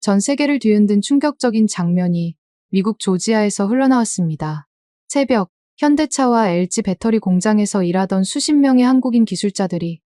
전 세계를 뒤흔든 충격적인 장면이 미국 조지아에서 흘러나왔습니다. 새벽, 현대차와 LG 배터리 공장에서 일하던 수십 명의 한국인 기술자들이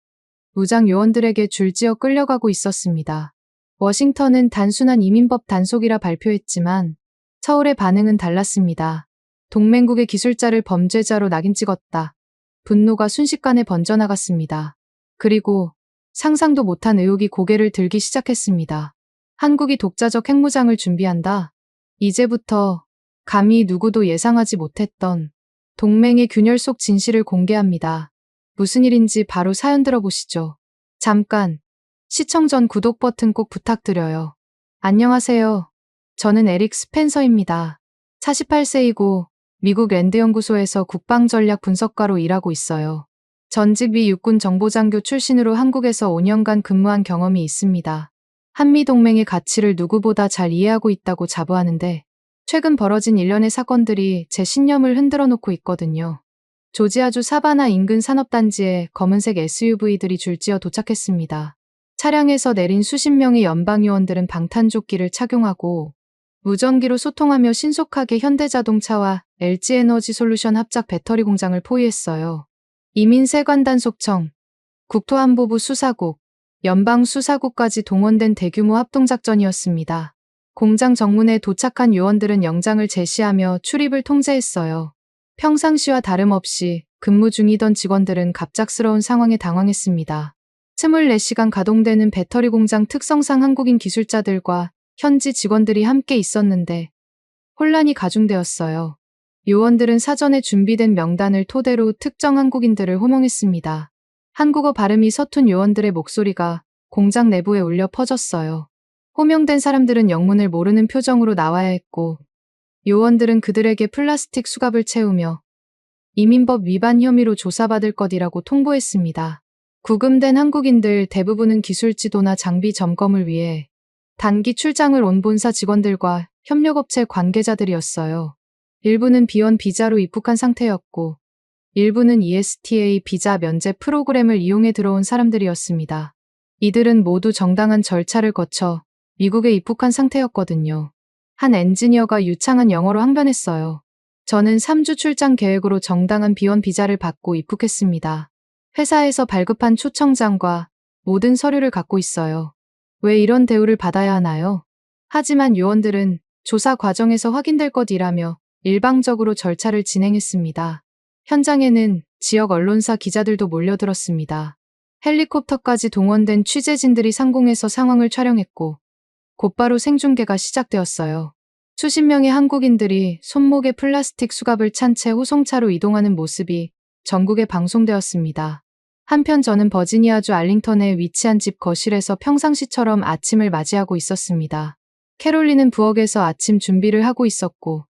무장 요원들에게 줄지어 끌려가고 있었습니다. 워싱턴은 단순한 이민법 단속이라 발표했지만 서울의 반응은 달랐습니다. 동맹국의 기술자를 범죄자로 낙인 찍었다. 분노가 순식간에 번져나갔습니다. 그리고 상상도 못한 의혹이 고개를 들기 시작했습니다. 한국이 독자적 핵무장을 준비한다. 이제부터 감히 누구도 예상하지 못했던 동맹의 균열 속 진실을 공개합니다. 무슨 일인지 바로 사연 들어보시죠. 잠깐, 시청 전 구독 버튼 꼭 부탁드려요. 안녕하세요. 저는 에릭 스펜서입니다. 48세이고 미국 랜드연구소에서 국방전략 분석가로 일하고 있어요. 전직 미 육군 정보장교 출신으로 한국에서 5년간 근무한 경험이 있습니다. 한미동맹의 가치를 누구보다 잘 이해하고 있다고 자부하는데 최근 벌어진 일련의 사건들이 제 신념을 흔들어 놓고 있거든요. 조지아주 사바나 인근 산업단지에 검은색 SUV들이 줄지어 도착했습니다. 차량에서 내린 수십 명의 연방요원들은 방탄조끼를 착용하고 무전기로 소통하며 신속하게 현대자동차와 LG에너지솔루션 합작 배터리 공장을 포위했어요. 이민세관단속청, 국토안보부 수사국, 연방수사국까지 동원된 대규모 합동작전이었습니다. 공장 정문에 도착한 요원들은 영장을 제시하며 출입을 통제했어요. 평상시와 다름없이 근무 중이던 직원들은 갑작스러운 상황에 당황했습니다. 24시간 가동되는 배터리 공장 특성상 한국인 기술자들과 현지 직원들이 함께 있었는데 혼란이 가중되었어요. 요원들은 사전에 준비된 명단을 토대로 특정 한국인들을 호명했습니다. 한국어 발음이 서툰 요원들의 목소리가 공장 내부에 울려 퍼졌어요. 호명된 사람들은 영문을 모르는 표정으로 나와야 했고 요원들은 그들에게 플라스틱 수갑을 채우며 이민법 위반 혐의로 조사받을 것이라고 통보했습니다. 구금된 한국인들 대부분은 기술 지도나 장비 점검을 위해 단기 출장을 온 본사 직원들과 협력업체 관계자들이었어요. 일부는 B1 비자로 입국한 상태였고 일부는 ESTA 비자 면제 프로그램을 이용해 들어온 사람들이었습니다. 이들은 모두 정당한 절차를 거쳐 미국에 입국한 상태였거든요. 한 엔지니어가 유창한 영어로 항변했어요. 저는 3주 출장 계획으로 정당한 B1 비자를 받고 입국했습니다. 회사에서 발급한 초청장과 모든 서류를 갖고 있어요. 왜 이런 대우를 받아야 하나요? 하지만 요원들은 조사 과정에서 확인될 것이라며 일방적으로 절차를 진행했습니다. 현장에는 지역 언론사 기자들도 몰려들었습니다. 헬리콥터까지 동원된 취재진들이 상공에서 상황을 촬영했고 곧바로 생중계가 시작되었어요. 수십 명의 한국인들이 손목에 플라스틱 수갑을 찬 채 호송차로 이동하는 모습이 전국에 방송되었습니다. 한편 저는 버지니아주 알링턴에 위치한 집 거실에서 평상시처럼 아침을 맞이하고 있었습니다. 캐롤리는 부엌에서 아침 준비를 하고 있었고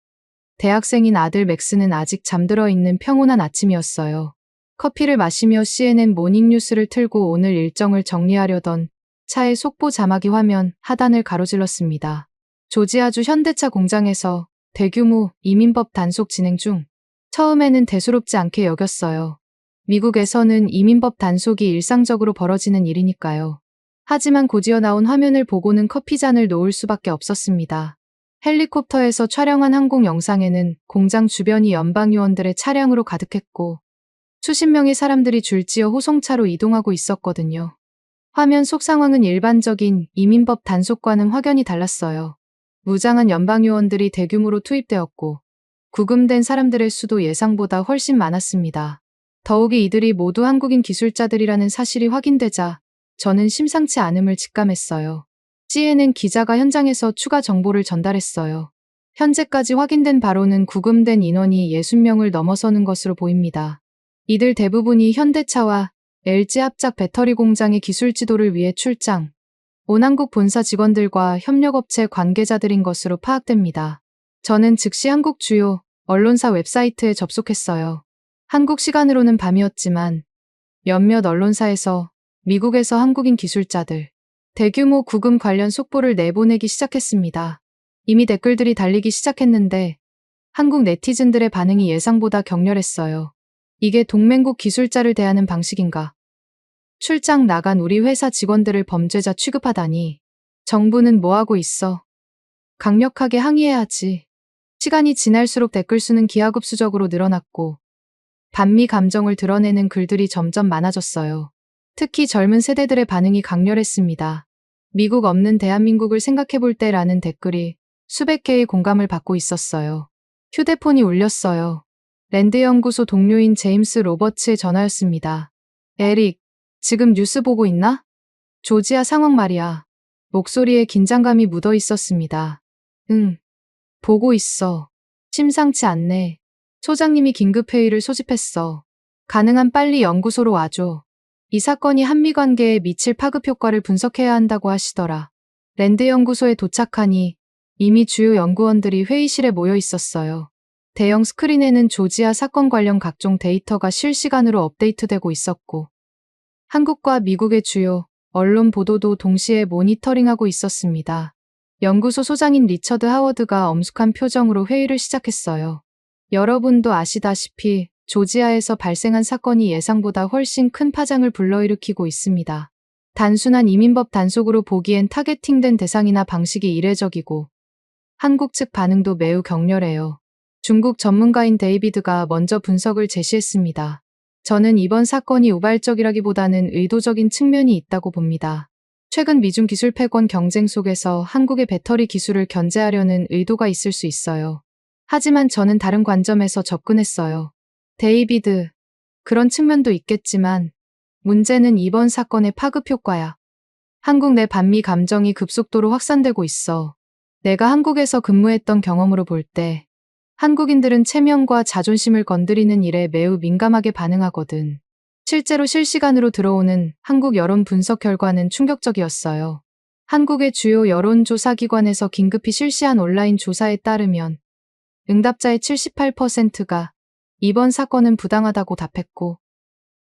대학생인 아들 맥스는 아직 잠들어 있는 평온한 아침이었어요. 커피를 마시며 CNN 모닝뉴스를 틀고 오늘 일정을 정리하려던 차의 속보 자막이 화면 하단을 가로질렀습니다. 조지아주 현대차 공장에서 대규모 이민법 단속 진행 중. 처음에는 대수롭지 않게 여겼어요. 미국에서는 이민법 단속이 일상적으로 벌어지는 일이니까요. 하지만 곧이어 나온 화면을 보고는 커피잔을 놓을 수밖에 없었습니다. 헬리콥터에서 촬영한 항공 영상에는 공장 주변이 연방요원들의 차량으로 가득했고 수십 명의 사람들이 줄지어 호송차로 이동하고 있었거든요. 화면 속 상황은 일반적인 이민법 단속과는 확연히 달랐어요. 무장한 연방요원들이 대규모로 투입되었고 구금된 사람들의 수도 예상보다 훨씬 많았습니다. 더욱이 이들이 모두 한국인 기술자들이라는 사실이 확인되자 저는 심상치 않음을 직감했어요. CNN 기자가 현장에서 추가 정보를 전달했어요. 현재까지 확인된 바로는 구금된 인원이 60명을 넘어서는 것으로 보입니다. 이들 대부분이 현대차와 LG 합작 배터리 공장의 기술 지도를 위해 출장, 온 한국 본사 직원들과 협력업체 관계자들인 것으로 파악됩니다. 저는 즉시 한국 주요 언론사 웹사이트에 접속했어요. 한국 시간으로는 밤이었지만 몇몇 언론사에서 미국에서 한국인 기술자들, 대규모 구금 관련 속보를 내보내기 시작했습니다. 이미 댓글들이 달리기 시작했는데 한국 네티즌들의 반응이 예상보다 격렬했어요. 이게 동맹국 기술자를 대하는 방식인가? 출장 나간 우리 회사 직원들을 범죄자 취급하다니. 정부는 뭐 하고 있어? 강력하게 항의해야지. 시간이 지날수록 댓글 수는 기하급수적으로 늘어났고 반미 감정을 드러내는 글들이 점점 많아졌어요. 특히 젊은 세대들의 반응이 강렬했습니다. 미국 없는 대한민국을 생각해볼 때라는 댓글이 수백 개의 공감을 받고 있었어요. 휴대폰이 울렸어요. 랜드 연구소 동료인 제임스 로버츠의 전화였습니다. 에릭, 지금 뉴스 보고 있나? 조지아 상황 말이야. 목소리에 긴장감이 묻어 있었습니다. 응, 보고 있어. 심상치 않네. 소장님이 긴급회의를 소집했어. 가능한 빨리 연구소로 와줘. 이 사건이 한미 관계에 미칠 파급 효과를 분석해야 한다고 하시더라. 랜드 연구소에 도착하니 이미 주요 연구원들이 회의실에 모여 있었어요. 대형 스크린에는 조지아 사건 관련 각종 데이터가 실시간으로 업데이트되고 있었고 한국과 미국의 주요 언론 보도도 동시에 모니터링하고 있었습니다. 연구소 소장인 리처드 하워드가 엄숙한 표정으로 회의를 시작했어요. 여러분도 아시다시피 조지아에서 발생한 사건이 예상보다 훨씬 큰 파장을 불러일으키고 있습니다. 단순한 이민법 단속으로 보기엔 타겟팅된 대상이나 방식이 이례적이고 한국 측 반응도 매우 격렬해요. 중국 전문가인 데이비드가 먼저 분석을 제시했습니다. 저는 이번 사건이 우발적이라기보다는 의도적인 측면이 있다고 봅니다. 최근 미중 기술 패권 경쟁 속에서 한국의 배터리 기술을 견제하려는 의도가 있을 수 있어요. 하지만 저는 다른 관점에서 접근했어요. 데이비드, 그런 측면도 있겠지만 문제는 이번 사건의 파급 효과야. 한국 내 반미 감정이 급속도로 확산되고 있어. 내가 한국에서 근무했던 경험으로 볼 때 한국인들은 체면과 자존심을 건드리는 일에 매우 민감하게 반응하거든. 실제로 실시간으로 들어오는 한국 여론 분석 결과는 충격적이었어요. 한국의 주요 여론조사기관에서 긴급히 실시한 온라인 조사에 따르면 응답자의 78%가 이번 사건은 부당하다고 답했고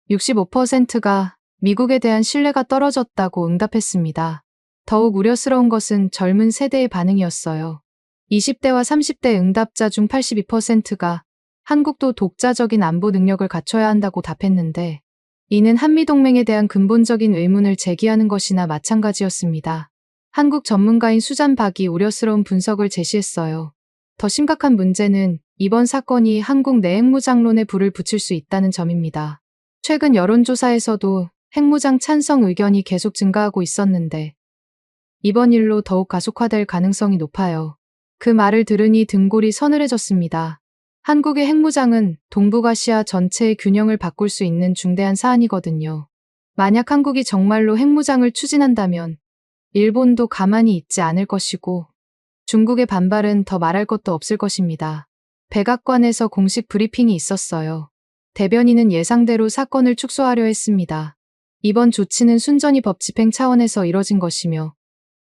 65%가 미국에 대한 신뢰가 떨어졌다고 응답했습니다. 더욱 우려스러운 것은 젊은 세대의 반응이었어요. 20대와 30대 응답자 중 82%가 한국도 독자적인 안보 능력을 갖춰야 한다고 답했는데 이는 한미동맹에 대한 근본적인 의문을 제기하는 것이나 마찬가지였습니다. 한국 전문가인 수잔 박이 우려스러운 분석을 제시했어요. 더 심각한 문제는 이번 사건이 한국 내 핵무장론에 불을 붙일 수 있다는 점입니다. 최근 여론조사에서도 핵무장 찬성 의견이 계속 증가하고 있었는데 이번 일로 더욱 가속화될 가능성이 높아요. 그 말을 들으니 등골이 서늘해졌습니다. 한국의 핵무장은 동북아시아 전체의 균형을 바꿀 수 있는 중대한 사안이거든요. 만약 한국이 정말로 핵무장을 추진한다면 일본도 가만히 있지 않을 것이고 중국의 반발은 더 말할 것도 없을 것입니다. 백악관에서 공식 브리핑이 있었어요. 대변인은 예상대로 사건을 축소하려 했습니다. 이번 조치는 순전히 법 집행 차원에서 이뤄진 것이며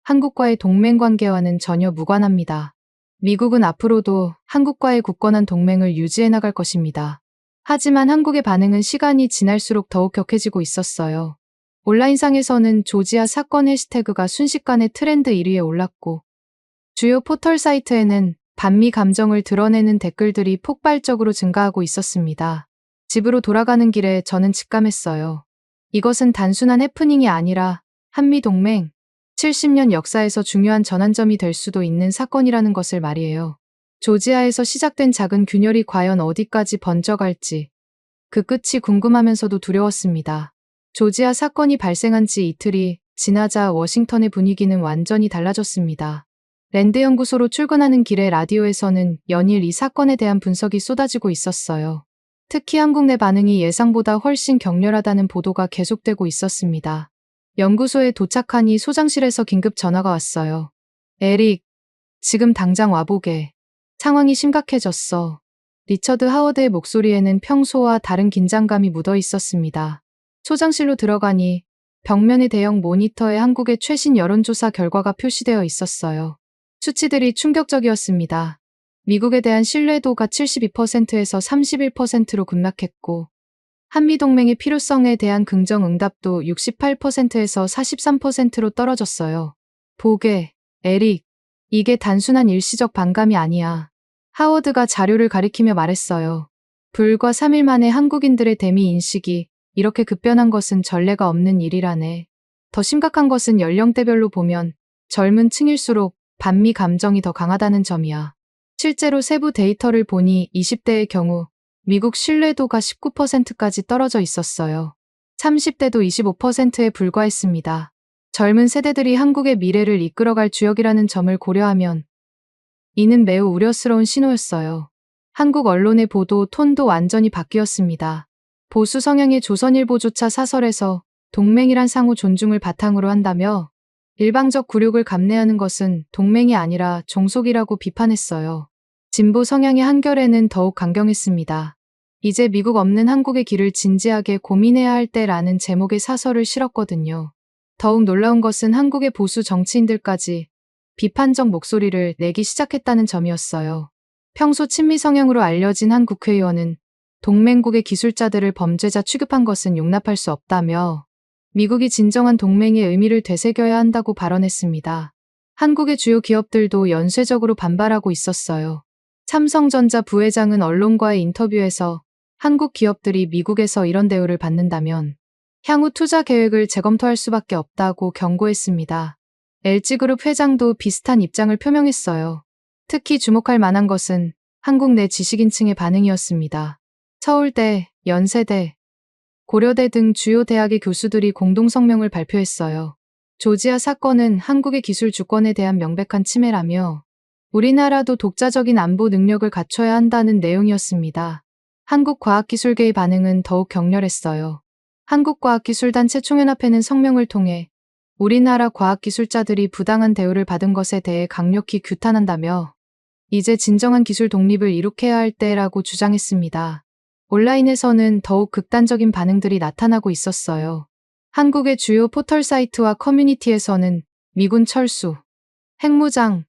한국과의 동맹 관계와는 전혀 무관합니다. 미국은 앞으로도 한국과의 굳건한 동맹을 유지해 나갈 것입니다. 하지만 한국의 반응은 시간이 지날수록 더욱 격해지고 있었어요. 온라인상에서는 조지아 사건 해시태그가 순식간에 트렌드 1위에 올랐고 주요 포털 사이트에는 반미 감정을 드러내는 댓글들이 폭발적으로 증가하고 있었습니다. 집으로 돌아가는 길에 저는 직감했어요. 이것은 단순한 해프닝이 아니라 한미동맹 70년 역사에서 중요한 전환점이 될 수도 있는 사건이라는 것을 말이에요. 조지아에서 시작된 작은 균열이 과연 어디까지 번져갈지 그 끝이 궁금하면서도 두려웠습니다. 조지아 사건이 발생한 지 이틀이 지나자 워싱턴의 분위기는 완전히 달라졌습니다. 랜드 연구소로 출근하는 길에 라디오에서는 연일 이 사건에 대한 분석이 쏟아지고 있었어요. 특히 한국 내 반응이 예상보다 훨씬 격렬하다는 보도가 계속되고 있었습니다. 연구소에 도착하니 소장실에서 긴급 전화가 왔어요. 에릭, 지금 당장 와보게. 상황이 심각해졌어. 리처드 하워드의 목소리에는 평소와 다른 긴장감이 묻어 있었습니다. 소장실로 들어가니 벽면의 대형 모니터에 한국의 최신 여론조사 결과가 표시되어 있었어요. 수치들이 충격적이었습니다. 미국에 대한 신뢰도가 72%에서 31%로 급락했고 한미동맹의 필요성에 대한 긍정 응답도 68%에서 43%로 떨어졌어요. 보게, 에릭, 이게 단순한 일시적 반감이 아니야. 하워드가 자료를 가리키며 말했어요. 불과 3일 만에 한국인들의 대미 인식이 이렇게 급변한 것은 전례가 없는 일이라네. 더 심각한 것은 연령대별로 보면 젊은 층일수록 반미 감정이 더 강하다는 점이야. 실제로 세부 데이터를 보니 20대의 경우 미국 신뢰도가 19%까지 떨어져 있었어요. 30대도 25%에 불과했습니다. 젊은 세대들이 한국의 미래를 이끌어갈 주역이라는 점을 고려하면 이는 매우 우려스러운 신호였어요. 한국 언론의 보도 톤도 완전히 바뀌었습니다. 보수 성향의 조선일보조차 사설에서 동맹이란 상호 존중을 바탕으로 한다며 일방적 굴욕을 감내하는 것은 동맹이 아니라 종속이라고 비판했어요. 진보 성향의 한겨레는 더욱 강경했습니다. 이제 미국 없는 한국의 길을 진지하게 고민해야 할 때라는 제목의 사설을 실었거든요. 더욱 놀라운 것은 한국의 보수 정치인들까지 비판적 목소리를 내기 시작했다는 점이었어요. 평소 친미 성향으로 알려진 한 국회의원은 동맹국의 기술자들을 범죄자 취급한 것은 용납할 수 없다며 미국이 진정한 동맹의 의미를 되새겨야 한다고 발언했습니다. 한국의 주요 기업들도 연쇄적으로 반발하고 있었어요. 삼성전자 부회장은 언론과의 인터뷰에서 한국 기업들이 미국에서 이런 대우를 받는다면 향후 투자 계획을 재검토할 수밖에 없다고 경고했습니다. LG그룹 회장도 비슷한 입장을 표명했어요. 특히 주목할 만한 것은 한국 내 지식인층의 반응이었습니다. 서울대, 연세대, 고려대 등 주요 대학의 교수들이 공동 성명을 발표했어요. 조지아 사건은 한국의 기술 주권에 대한 명백한 침해라며 우리나라도 독자적인 안보 능력을 갖춰야 한다는 내용이었습니다. 한국과학기술계의 반응은 더욱 격렬했어요. 한국과학기술단체 총연합회는 성명을 통해 우리나라 과학기술자들이 부당한 대우를 받은 것에 대해 강력히 규탄한다며 이제 진정한 기술 독립을 이룩해야 할 때라고 주장했습니다. 온라인에서는 더욱 극단적인 반응들이 나타나고 있었어요. 한국의 주요 포털 사이트와 커뮤니티에서는 미군 철수, 핵무장,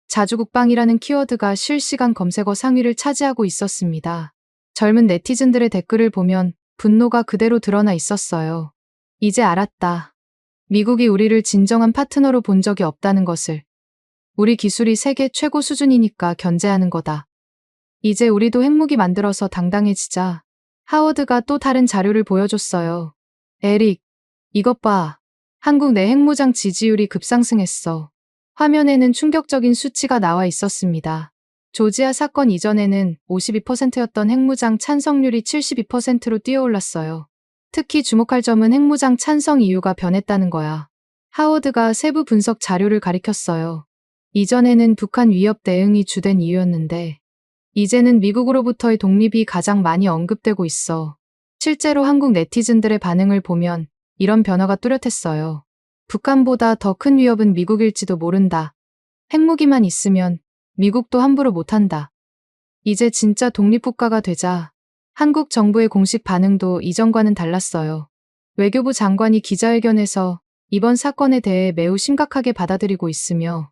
자주국방이라는 키워드가 실시간 검색어 상위를 차지하고 있었습니다. 젊은 네티즌들의 댓글을 보면 분노가 그대로 드러나 있었어요. 이제 알았다. 미국이 우리를 진정한 파트너로 본 적이 없다는 것을. 우리 기술이 세계 최고 수준이니까 견제하는 거다. 이제 우리도 핵무기 만들어서 당당해지자. 하워드가 또 다른 자료를 보여줬어요. 에릭, 이것 봐. 한국 내 핵무장 지지율이 급상승했어. 화면에는 충격적인 수치가 나와 있었습니다. 조지아 사건 이전에는 52%였던 핵무장 찬성률이 72%로 뛰어올랐어요. 특히 주목할 점은 핵무장 찬성 이유가 변했다는 거야. 하워드가 세부 분석 자료를 가리켰어요. 이전에는 북한 위협 대응이 주된 이유였는데 이제는 미국으로부터의 독립이 가장 많이 언급되고 있어. 실제로 한국 네티즌들의 반응을 보면 이런 변화가 뚜렷했어요. 북한보다 더 큰 위협은 미국일지도 모른다. 핵무기만 있으면 미국도 함부로 못한다. 이제 진짜 독립국가가 되자. 한국 정부의 공식 반응도 이전과는 달랐어요. 외교부 장관이 기자회견에서 이번 사건에 대해 매우 심각하게 받아들이고 있으며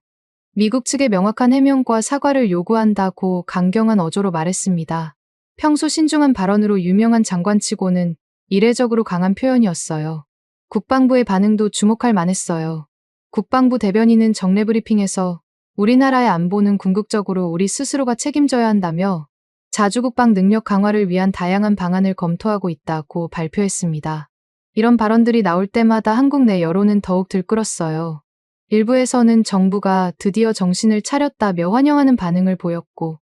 미국 측의 명확한 해명과 사과를 요구한다고 강경한 어조로 말했습니다. 평소 신중한 발언으로 유명한 장관치고는 이례적으로 강한 표현이었어요. 국방부의 반응도 주목할 만했어요. 국방부 대변인은 정례 브리핑에서 우리나라의 안보는 궁극적으로 우리 스스로가 책임져야 한다며 자주국방 능력 강화를 위한 다양한 방안을 검토하고 있다고 발표했습니다. 이런 발언들이 나올 때마다 한국 내 여론은 더욱 들끓었어요. 일부에서는 정부가 드디어 정신을 차렸다며 환영하는 반응을 보였고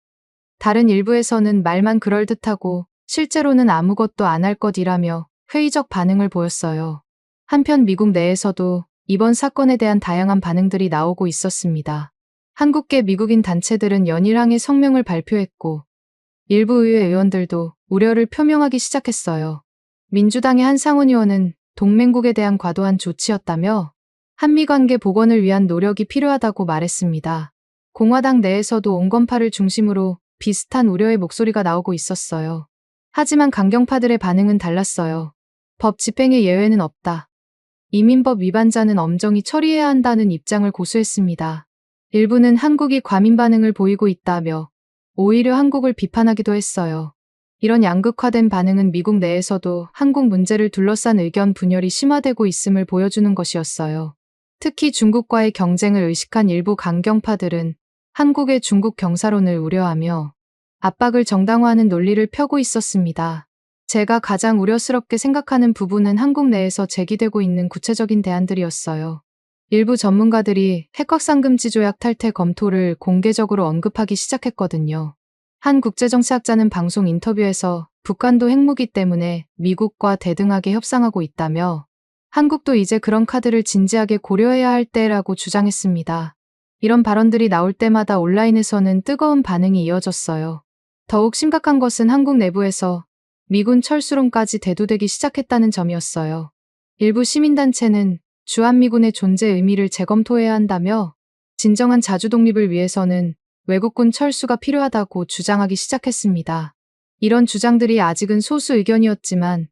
다른 일부에서는 말만 그럴듯하고 실제로는 아무것도 안 할 것이라며 회의적 반응을 보였어요. 한편 미국 내에서도 이번 사건에 대한 다양한 반응들이 나오고 있었습니다. 한국계 미국인 단체들은 연일항의 성명을 발표했고 일부 의회 의원들도 우려를 표명하기 시작했어요. 민주당의 한상훈 의원은 동맹국에 대한 과도한 조치였다며 한미관계 복원을 위한 노력이 필요하다고 말했습니다. 공화당 내에서도 온건파를 중심으로 비슷한 우려의 목소리가 나오고 있었어요. 하지만 강경파들의 반응은 달랐어요. 법 집행의 예외는 없다. 이민법 위반자는 엄정히 처리해야 한다는 입장을 고수했습니다. 일부는 한국이 과민 반응을 보이고 있다며 오히려 한국을 비판하기도 했어요. 이런 양극화된 반응은 미국 내에서도 한국 문제를 둘러싼 의견 분열이 심화되고 있음을 보여주는 것이었어요. 특히 중국과의 경쟁을 의식한 일부 강경파들은 한국의 중국 경사론을 우려하며 압박을 정당화하는 논리를 펴고 있었습니다. 제가 가장 우려스럽게 생각하는 부분은 한국 내에서 제기되고 있는 구체적인 대안들이었어요. 일부 전문가들이 핵확산금지 조약 탈퇴 검토를 공개적으로 언급하기 시작했거든요. 한 국제정치학자는 방송 인터뷰에서 북한도 핵무기 때문에 미국과 대등하게 협상하고 있다며 한국도 이제 그런 카드를 진지하게 고려해야 할 때라고 주장했습니다. 이런 발언들이 나올 때마다 온라인에서는 뜨거운 반응이 이어졌어요. 더욱 심각한 것은 한국 내부에서 미군 철수론까지 대두되기 시작했다는 점이었어요. 일부 시민단체는 주한미군의 존재 의미를 재검토해야 한다며 진정한 자주 독립을 위해서는 외국군 철수가 필요하다고 주장하기 시작했습니다. 이런 주장들이 아직은 소수 의견이었지만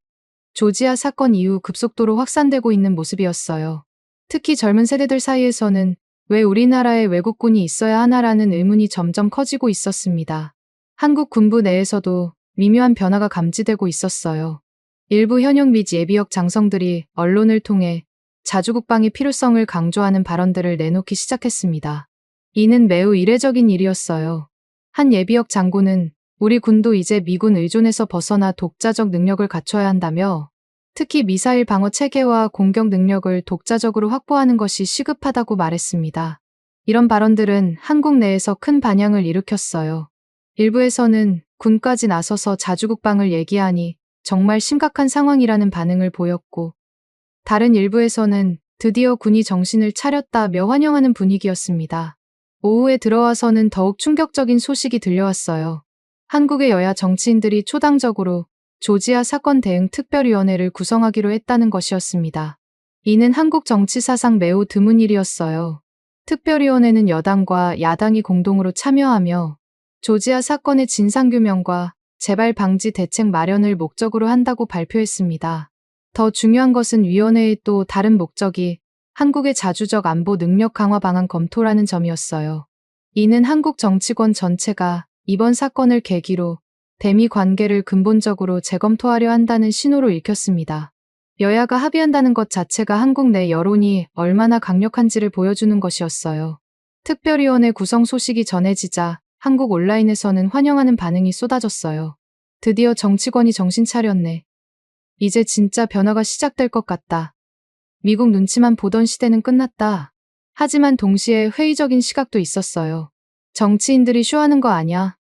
조지아 사건 이후 급속도로 확산되고 있는 모습이었어요. 특히 젊은 세대들 사이에서는 왜 우리나라에 외국군이 있어야 하나라는 의문이 점점 커지고 있었습니다. 한국 군부 내에서도 미묘한 변화가 감지되고 있었어요. 일부 현역 및 예비역 장성들이 언론을 통해 자주국방의 필요성을 강조하는 발언들을 내놓기 시작했습니다. 이는 매우 이례적인 일이었어요. 한 예비역 장군은 우리 군도 이제 미군 의존에서 벗어나 독자적 능력을 갖춰야 한다며 특히 미사일 방어 체계와 공격 능력을 독자적으로 확보하는 것이 시급하다고 말했습니다. 이런 발언들은 한국 내에서 큰 반향을 일으켰어요. 일부에서는 군까지 나서서 자주국방을 얘기하니 정말 심각한 상황이라는 반응을 보였고 다른 일부에서는 드디어 군이 정신을 차렸다며 환영하는 분위기였습니다. 오후에 들어와서는 더욱 충격적인 소식이 들려왔어요. 한국의 여야 정치인들이 초당적으로 조지아 사건 대응 특별위원회를 구성하기로 했다는 것이었습니다. 이는 한국 정치 사상 매우 드문 일이었어요. 특별위원회는 여당과 야당이 공동으로 참여하며 조지아 사건의 진상규명과 재발 방지 대책 마련을 목적으로 한다고 발표했습니다. 더 중요한 것은 위원회의 또 다른 목적이 한국의 자주적 안보 능력 강화 방안 검토라는 점이었어요. 이는 한국 정치권 전체가 이번 사건을 계기로 대미 관계를 근본적으로 재검토하려 한다는 신호로 읽혔습니다. 여야가 합의한다는 것 자체가 한국 내 여론이 얼마나 강력한지를 보여주는 것이었어요. 특별위원회 구성 소식이 전해지자 한국 온라인에서는 환영하는 반응이 쏟아졌어요. 드디어 정치권이 정신 차렸네. 이제 진짜 변화가 시작될 것 같다. 미국 눈치만 보던 시대는 끝났다. 하지만 동시에 회의적인 시각도 있었어요. 정치인들이 쇼하는 거 아냐?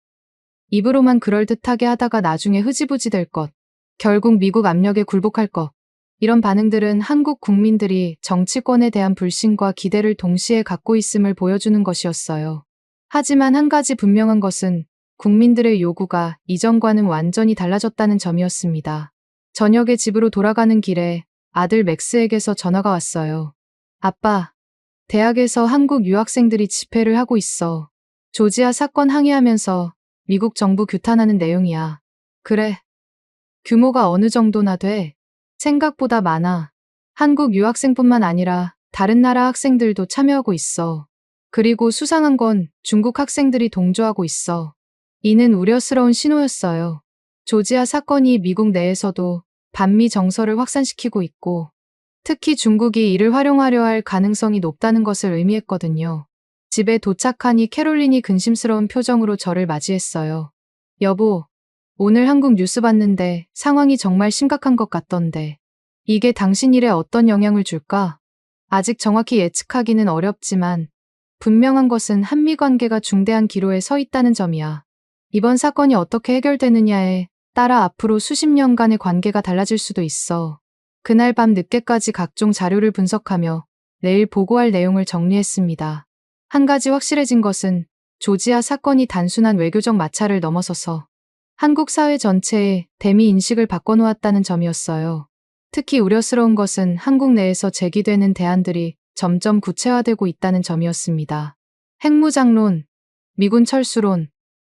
입으로만 그럴듯하게 하다가 나중에 흐지부지 될 것. 결국 미국 압력에 굴복할 것. 이런 반응들은 한국 국민들이 정치권에 대한 불신과 기대를 동시에 갖고 있음을 보여주는 것이었어요. 하지만 한 가지 분명한 것은 국민들의 요구가 이전과는 완전히 달라졌다는 점이었습니다. 저녁에 집으로 돌아가는 길에 아들 맥스에게서 전화가 왔어요. 아빠, 대학에서 한국 유학생들이 집회를 하고 있어. 조지아 사건 항의하면서 미국 정부 규탄하는 내용이야. 그래. 규모가 어느 정도나 돼? 생각보다 많아. 한국 유학생뿐만 아니라 다른 나라 학생들도 참여하고 있어. 그리고 수상한 건 중국 학생들이 동조하고 있어. 이는 우려스러운 신호였어요. 조지아 사건이 미국 내에서도 반미 정서를 확산시키고 있고 특히 중국이 이를 활용하려 할 가능성이 높다는 것을 의미했거든요. 집에 도착하니 캐롤린이 근심스러운 표정으로 저를 맞이했어요. 여보, 오늘 한국 뉴스 봤는데 상황이 정말 심각한 것 같던데. 이게 당신 일에 어떤 영향을 줄까? 아직 정확히 예측하기는 어렵지만 분명한 것은 한미 관계가 중대한 기로에 서 있다는 점이야. 이번 사건이 어떻게 해결되느냐에 따라 앞으로 수십 년간의 관계가 달라질 수도 있어. 그날 밤 늦게까지 각종 자료를 분석하며 내일 보고할 내용을 정리했습니다. 한 가지 확실해진 것은 조지아 사건이 단순한 외교적 마찰을 넘어서서 한국 사회 전체의 대미 인식을 바꿔놓았다는 점이었어요. 특히 우려스러운 것은 한국 내에서 제기되는 대안들이 점점 구체화되고 있다는 점이었습니다. 핵무장론, 미군 철수론,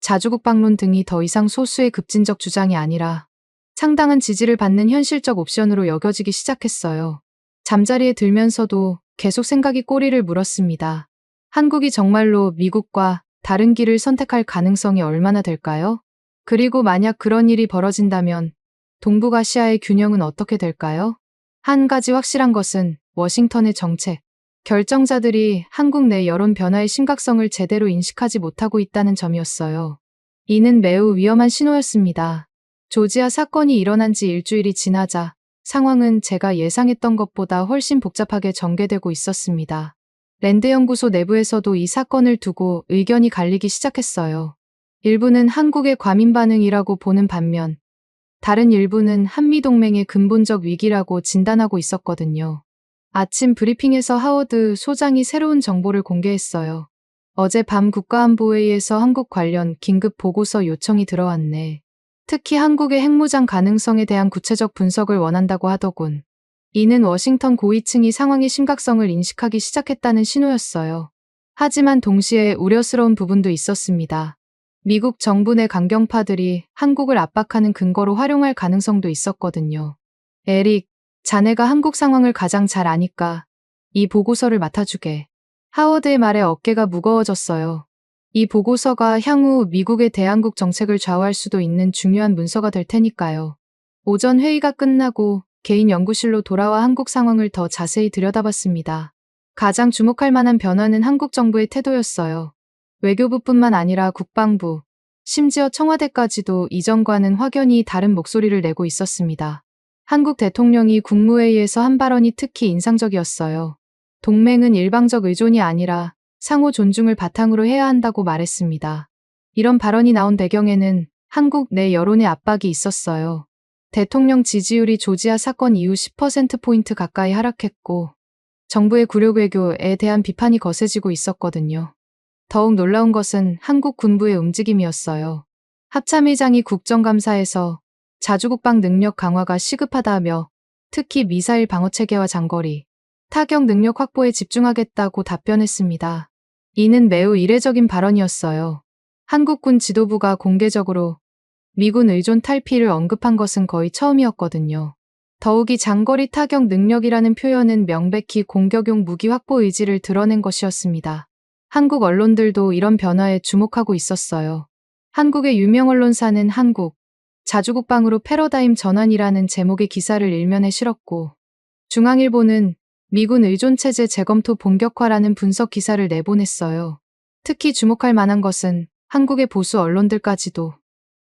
자주국방론 등이 더 이상 소수의 급진적 주장이 아니라 상당한 지지를 받는 현실적 옵션으로 여겨지기 시작했어요. 잠자리에 들면서도 계속 생각이 꼬리를 물었습니다. 한국이 정말로 미국과 다른 길을 선택할 가능성이 얼마나 될까요? 그리고 만약 그런 일이 벌어진다면 동북아시아의 균형은 어떻게 될까요? 한 가지 확실한 것은 워싱턴의 정책, 결정자들이 한국 내 여론 변화의 심각성을 제대로 인식하지 못하고 있다는 점이었어요. 이는 매우 위험한 신호였습니다. 조지아 사건이 일어난 지 일주일이 지나자 상황은 제가 예상했던 것보다 훨씬 복잡하게 전개되고 있었습니다. 랜드연구소 내부에서도 이 사건을 두고 의견이 갈리기 시작했어요. 일부는 한국의 과민 반응이라고 보는 반면 다른 일부는 한미동맹의 근본적 위기라고 진단하고 있었거든요. 아침 브리핑에서 하워드 소장이 새로운 정보를 공개했어요. 어젯밤 국가안보회의에서 한국 관련 긴급 보고서 요청이 들어왔네. 특히 한국의 핵무장 가능성에 대한 구체적 분석을 원한다고 하더군. 이는 워싱턴 고위층이 상황의 심각성을 인식하기 시작했다는 신호였어요. 하지만 동시에 우려스러운 부분도 있었습니다. 미국 정부 내 강경파들이 한국을 압박하는 근거로 활용할 가능성도 있었거든요. 에릭, 자네가 한국 상황을 가장 잘 아니까 이 보고서를 맡아주게. 하워드의 말에 어깨가 무거워졌어요. 이 보고서가 향후 미국의 대한국 정책을 좌우할 수도 있는 중요한 문서가 될 테니까요. 오전 회의가 끝나고 개인 연구실로 돌아와 한국 상황을 더 자세히 들여다봤습니다. 가장 주목할 만한 변화는 한국 정부의 태도였어요. 외교부뿐만 아니라 국방부, 심지어 청와대까지도 이전과는 확연히 다른 목소리를 내고 있었습니다. 한국 대통령이 국무회의에서 한 발언이 특히 인상적이었어요. 동맹은 일방적 의존이 아니라 상호 존중을 바탕으로 해야 한다고 말했습니다. 이런 발언이 나온 배경에는 한국 내 여론의 압박이 있었어요. 대통령 지지율이 조지아 사건 이후 10%포인트 가까이 하락했고 정부의 굴욕 외교에 대한 비판이 거세지고 있었거든요. 더욱 놀라운 것은 한국 군부의 움직임이었어요. 합참의장이 국정감사에서 자주국방 능력 강화가 시급하다며 특히 미사일 방어체계와 장거리, 타격 능력 확보에 집중하겠다고 답변했습니다. 이는 매우 이례적인 발언이었어요. 한국군 지도부가 공개적으로 미군 의존 탈피를 언급한 것은 거의 처음이었거든요. 더욱이 장거리 타격 능력이라는 표현은 명백히 공격용 무기 확보 의지를 드러낸 것이었습니다. 한국 언론들도 이런 변화에 주목하고 있었어요. 한국의 유명 언론사는 한국, 자주국방으로 패러다임 전환이라는 제목의 기사를 일면에 실었고 중앙일보는 미군 의존체제 재검토 본격화라는 분석 기사를 내보냈어요. 특히 주목할 만한 것은 한국의 보수 언론들까지도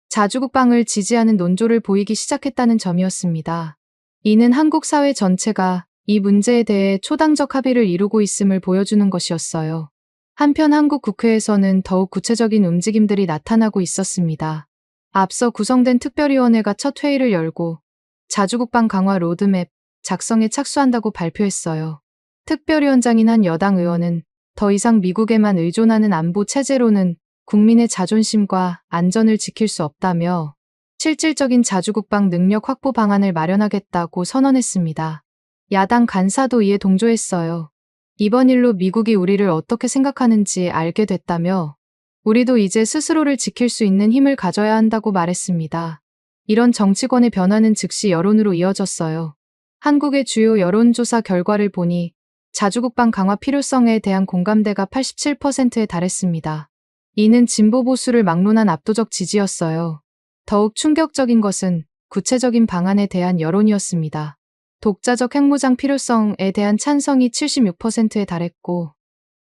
자주국방을 지지하는 논조를 보이기 시작했다는 점이었습니다. 이는 한국 사회 전체가 이 문제에 대해 초당적 합의를 이루고 있음을 보여주는 것이었어요. 한편 한국 국회에서는 더욱 구체적인 움직임들이 나타나고 있었습니다. 앞서 구성된 특별위원회가 첫 회의를 열고 자주국방 강화 로드맵 작성에 착수한다고 발표했어요. 특별위원장인 한 여당 의원은 더 이상 미국에만 의존하는 안보 체제로는 국민의 자존심과 안전을 지킬 수 없다며 실질적인 자주국방 능력 확보 방안을 마련하겠다고 선언했습니다. 야당 간사도 이에 동조했어요. 이번 일로 미국이 우리를 어떻게 생각하는지 알게 됐다며 우리도 이제 스스로를 지킬 수 있는 힘을 가져야 한다고 말했습니다. 이런 정치권의 변화는 즉시 여론으로 이어졌어요. 한국의 주요 여론조사 결과를 보니 자주국방 강화 필요성에 대한 공감대가 87%에 달했습니다. 이는 진보 보수를 막론한 압도적 지지였어요. 더욱 충격적인 것은 구체적인 방안에 대한 여론이었습니다. 독자적 핵무장 필요성에 대한 찬성이 76%에 달했고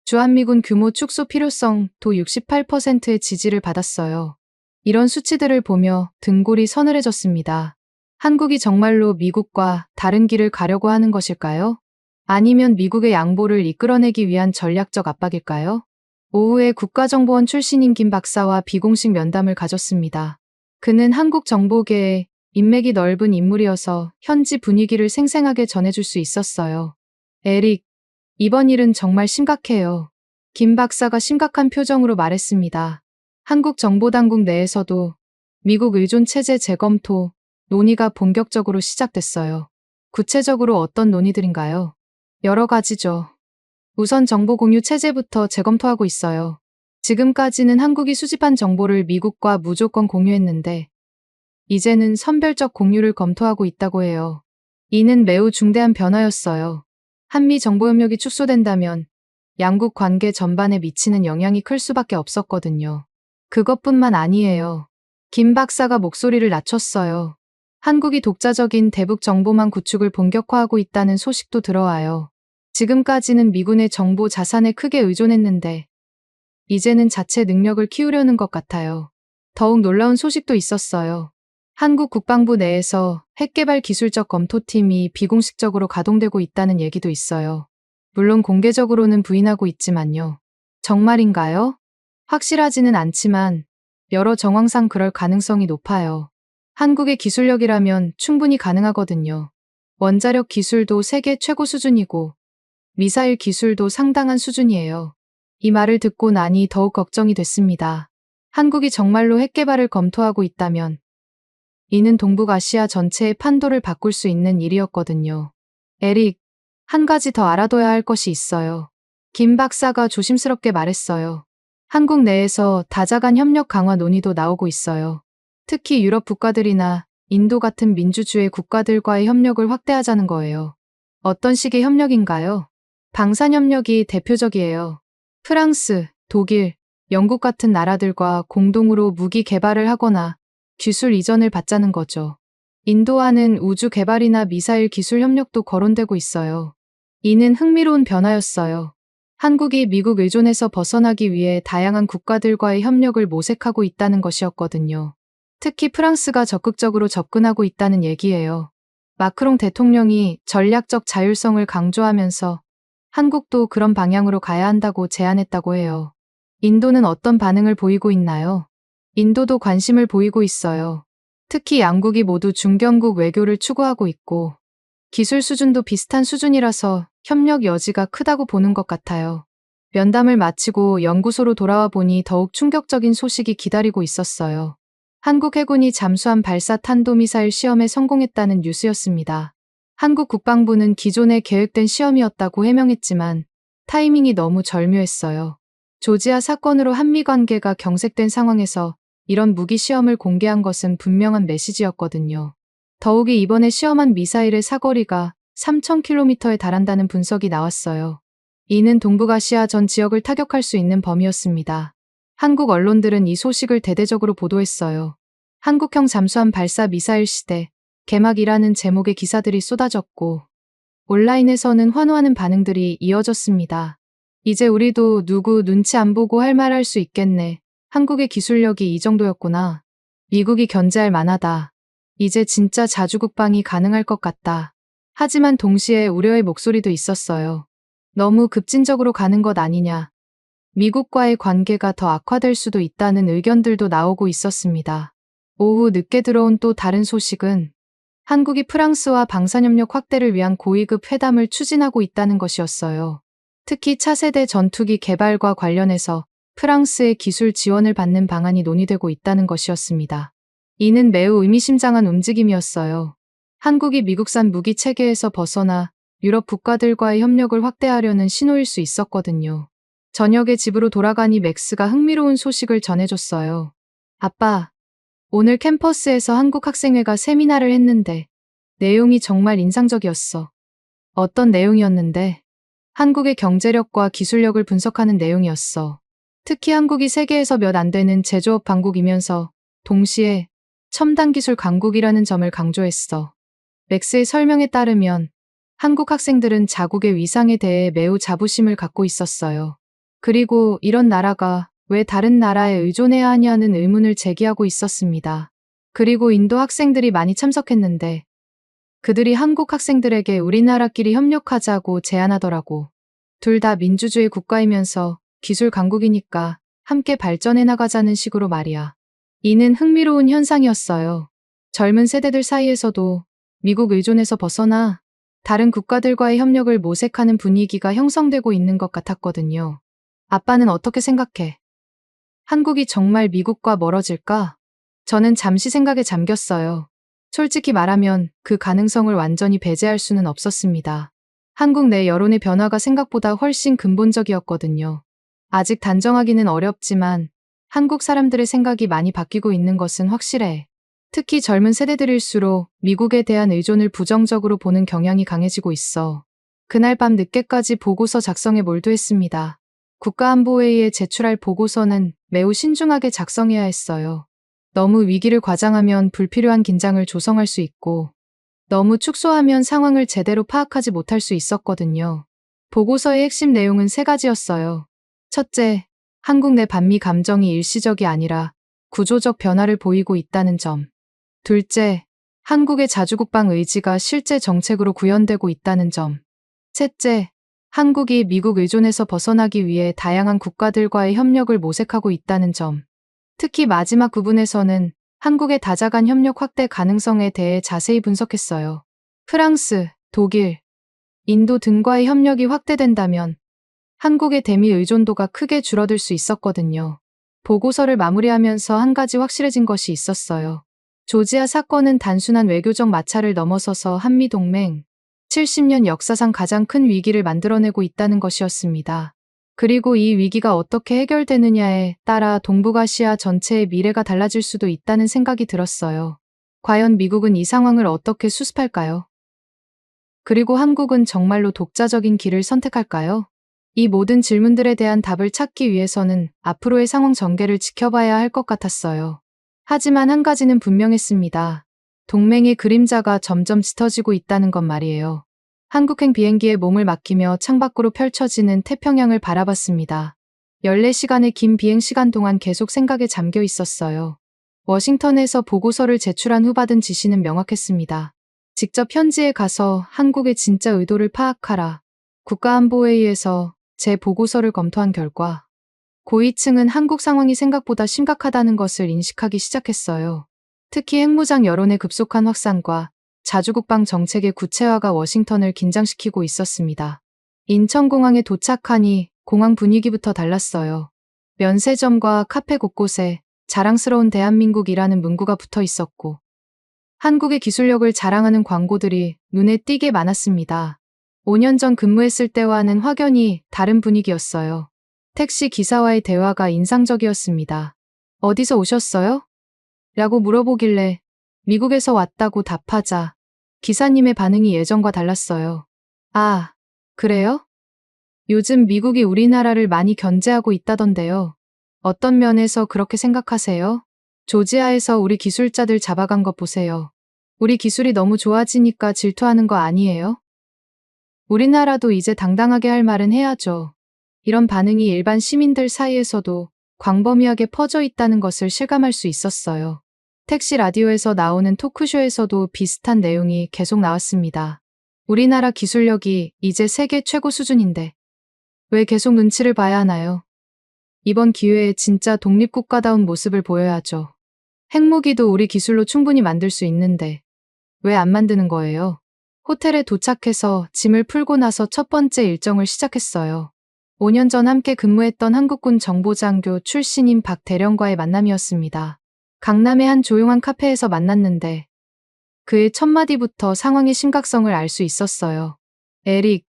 주한미군 규모 축소 필요성도 68%의 지지를 받았어요. 이런 수치들을 보며 등골이 서늘해졌습니다. 한국이 정말로 미국과 다른 길을 가려고 하는 것일까요? 아니면 미국의 양보를 이끌어내기 위한 전략적 압박일까요? 오후에 국가정보원 출신인 김 박사와 비공식 면담을 가졌습니다. 그는 한국 정보계에 인맥이 넓은 인물이어서 현지 분위기를 생생하게 전해줄 수 있었어요. 에릭, 이번 일은 정말 심각해요. 김 박사가 심각한 표정으로 말했습니다. 한국 정보당국 내에서도 미국 의존 체제 재검토 논의가 본격적으로 시작됐어요. 구체적으로 어떤 논의들인가요? 여러 가지죠. 우선 정보 공유 체제부터 재검토하고 있어요. 지금까지는 한국이 수집한 정보를 미국과 무조건 공유했는데 이제는 선별적 공유를 검토하고 있다고 해요. 이는 매우 중대한 변화였어요. 한미 정보협력이 축소된다면 양국 관계 전반에 미치는 영향이 클 수밖에 없었거든요. 그것뿐만 아니에요. 김 박사가 목소리를 낮췄어요. 한국이 독자적인 대북 정보망 구축을 본격화하고 있다는 소식도 들어와요. 지금까지는 미군의 정보 자산에 크게 의존했는데 이제는 자체 능력을 키우려는 것 같아요. 더욱 놀라운 소식도 있었어요. 한국 국방부 내에서 핵개발 기술적 검토팀이 비공식적으로 가동되고 있다는 얘기도 있어요. 물론 공개적으로는 부인하고 있지만요. 정말인가요? 확실하지는 않지만 여러 정황상 그럴 가능성이 높아요. 한국의 기술력이라면 충분히 가능하거든요. 원자력 기술도 세계 최고 수준이고 미사일 기술도 상당한 수준이에요. 이 말을 듣고 나니 더욱 걱정이 됐습니다. 한국이 정말로 핵개발을 검토하고 있다면 이는 동북아시아 전체의 판도를 바꿀 수 있는 일이었거든요. 에릭, 한 가지 더 알아둬야 할 것이 있어요. 김 박사가 조심스럽게 말했어요. 한국 내에서 다자간 협력 강화 논의도 나오고 있어요. 특히 유럽 국가들이나 인도 같은 민주주의 국가들과의 협력을 확대하자는 거예요. 어떤 식의 협력인가요? 방산협력이 대표적이에요. 프랑스, 독일, 영국 같은 나라들과 공동으로 무기 개발을 하거나 기술 이전을 받자는 거죠. 인도와는 우주 개발이나 미사일 기술 협력도 거론되고 있어요. 이는 흥미로운 변화였어요. 한국이 미국 의존에서 벗어나기 위해 다양한 국가들과의 협력을 모색하고 있다는 것이었거든요. 특히 프랑스가 적극적으로 접근하고 있다는 얘기예요. 마크롱 대통령이 전략적 자율성을 강조하면서 한국도 그런 방향으로 가야 한다고 제안했다고 해요. 인도는 어떤 반응을 보이고 있나요? 인도도 관심을 보이고 있어요. 특히 양국이 모두 중견국 외교를 추구하고 있고 기술 수준도 비슷한 수준이라서 협력 여지가 크다고 보는 것 같아요. 면담을 마치고 연구소로 돌아와 보니 더욱 충격적인 소식이 기다리고 있었어요. 한국 해군이 잠수함 발사 탄도미사일 시험에 성공했다는 뉴스였습니다. 한국 국방부는 기존에 계획된 시험이었다고 해명했지만 타이밍이 너무 절묘했어요. 조지아 사건으로 한미 관계가 경색된 상황에서 이런 무기 시험을 공개한 것은 분명한 메시지였거든요. 더욱이 이번에 시험한 미사일의 사거리가 3,000km에 달한다는 분석이 나왔어요. 이는 동북아시아 전 지역을 타격할 수 있는 범위였습니다. 한국 언론들은 이 소식을 대대적으로 보도했어요. 한국형 잠수함 발사 미사일 시대, 개막이라는 제목의 기사들이 쏟아졌고 온라인에서는 환호하는 반응들이 이어졌습니다. 이제 우리도 누구 눈치 안 보고 할 말 할 수 있겠네. 한국의 기술력이 이 정도였구나. 미국이 견제할 만하다. 이제 진짜 자주국방이 가능할 것 같다. 하지만 동시에 우려의 목소리도 있었어요. 너무 급진적으로 가는 것 아니냐. 미국과의 관계가 더 악화될 수도 있다는 의견들도 나오고 있었습니다. 오후 늦게 들어온 또 다른 소식은 한국이 프랑스와 방산협력 확대를 위한 고위급 회담을 추진하고 있다는 것이었어요. 특히 차세대 전투기 개발과 관련해서 프랑스의 기술 지원을 받는 방안이 논의되고 있다는 것이었습니다. 이는 매우 의미심장한 움직임이었어요. 한국이 미국산 무기 체계에서 벗어나 유럽 국가들과의 협력을 확대하려는 신호일 수 있었거든요. 저녁에 집으로 돌아가니 맥스가 흥미로운 소식을 전해줬어요. 아빠, 오늘 캠퍼스에서 한국학생회가 세미나를 했는데 내용이 정말 인상적이었어. 어떤 내용이었는데? 한국의 경제력과 기술력을 분석하는 내용이었어. 특히 한국이 세계에서 몇 안 되는 제조업 강국이면서 동시에 첨단 기술 강국이라는 점을 강조했어. 맥스의 설명에 따르면 한국 학생들은 자국의 위상에 대해 매우 자부심을 갖고 있었어요. 그리고 이런 나라가 왜 다른 나라에 의존해야 하냐는 의문을 제기하고 있었습니다. 그리고 인도 학생들이 많이 참석했는데 그들이 한국 학생들에게 우리나라끼리 협력하자고 제안하더라고. 둘 다 민주주의 국가이면서 기술 강국이니까 함께 발전해 나가자는 식으로 말이야. 이는 흥미로운 현상이었어요. 젊은 세대들 사이에서도 미국 의존에서 벗어나 다른 국가들과의 협력을 모색하는 분위기가 형성되고 있는 것 같았거든요. 아빠는 어떻게 생각해? 한국이 정말 미국과 멀어질까? 저는 잠시 생각에 잠겼어요. 솔직히 말하면 그 가능성을 완전히 배제할 수는 없었습니다. 한국 내 여론의 변화가 생각보다 훨씬 근본적이었거든요. 아직 단정하기는 어렵지만 한국 사람들의 생각이 많이 바뀌고 있는 것은 확실해. 특히 젊은 세대들일수록 미국에 대한 의존을 부정적으로 보는 경향이 강해지고 있어. 그날 밤 늦게까지 보고서 작성에 몰두했습니다. 국가안보회의에 제출할 보고서는 매우 신중하게 작성해야 했어요. 너무 위기를 과장하면 불필요한 긴장을 조성할 수 있고 너무 축소하면 상황을 제대로 파악하지 못할 수 있었거든요. 보고서의 핵심 내용은 3가지였어요. 첫째, 한국 내 반미 감정이 일시적이 아니라 구조적 변화를 보이고 있다는 점. 둘째, 한국의 자주국방 의지가 실제 정책으로 구현되고 있다는 점. 셋째, 한국이 미국 의존에서 벗어나기 위해 다양한 국가들과의 협력을 모색하고 있다는 점. 특히 마지막 부분에서는 한국의 다자간 협력 확대 가능성에 대해 자세히 분석했어요. 프랑스, 독일, 인도 등과의 협력이 확대된다면 한국의 대미 의존도가 크게 줄어들 수 있었거든요. 보고서를 마무리하면서 한 가지 확실해진 것이 있었어요. 조지아 사건은 단순한 외교적 마찰을 넘어서서 한미동맹 70년 역사상 가장 큰 위기를 만들어내고 있다는 것이었습니다. 그리고 이 위기가 어떻게 해결되느냐에 따라 동북아시아 전체의 미래가 달라질 수도 있다는 생각이 들었어요. 과연 미국은 이 상황을 어떻게 수습할까요? 그리고 한국은 정말로 독자적인 길을 선택할까요? 이 모든 질문들에 대한 답을 찾기 위해서는 앞으로의 상황 전개를 지켜봐야 할 것 같았어요. 하지만 한 가지는 분명했습니다. 동맹의 그림자가 점점 짙어지고 있다는 것 말이에요. 한국행 비행기에 몸을 맡기며 창밖으로 펼쳐지는 태평양을 바라봤습니다. 14시간의 긴 비행 시간 동안 계속 생각에 잠겨 있었어요. 워싱턴에서 보고서를 제출한 후 받은 지시는 명확했습니다. 직접 현지에 가서 한국의 진짜 의도를 파악하라. 국가안보회의에서 제 보고서를 검토한 결과 고위층은 한국 상황이 생각보다 심각하다는 것을 인식하기 시작했어요. 특히 핵무장 여론의 급속한 확산과 자주국방 정책의 구체화가 워싱턴을 긴장시키고 있었습니다. 인천공항에 도착하니 공항 분위기부터 달랐어요. 면세점과 카페 곳곳에 자랑스러운 대한민국이라는 문구가 붙어 있었고 한국의 기술력을 자랑하는 광고들이 눈에 띄게 많았습니다. 5년 전 근무했을 때와는 확연히 다른 분위기였어요. 택시 기사와의 대화가 인상적이었습니다. 어디서 오셨어요? 라고 물어보길래 미국에서 왔다고 답하자 기사님의 반응이 예전과 달랐어요. 아, 그래요? 요즘 미국이 우리나라를 많이 견제하고 있다던데요. 어떤 면에서 그렇게 생각하세요? 조지아에서 우리 기술자들 잡아간 것 보세요. 우리 기술이 너무 좋아지니까 질투하는 거 아니에요? 우리나라도 이제 당당하게 할 말은 해야죠. 이런 반응이 일반 시민들 사이에서도 광범위하게 퍼져 있다는 것을 실감할 수 있었어요. 택시 라디오에서 나오는 토크쇼에서도 비슷한 내용이 계속 나왔습니다. 우리나라 기술력이 이제 세계 최고 수준인데 왜 계속 눈치를 봐야 하나요? 이번 기회에 진짜 독립국가다운 모습을 보여야죠. 핵무기도 우리 기술로 충분히 만들 수 있는데 왜 안 만드는 거예요? 호텔에 도착해서 짐을 풀고 나서 첫 번째 일정을 시작했어요. 5년 전 함께 근무했던 한국군 정보장교 출신인 박 대령과의 만남이었습니다. 강남의 한 조용한 카페에서 만났는데 그의 첫 마디부터 상황의 심각성을 알 수 있었어요. 에릭,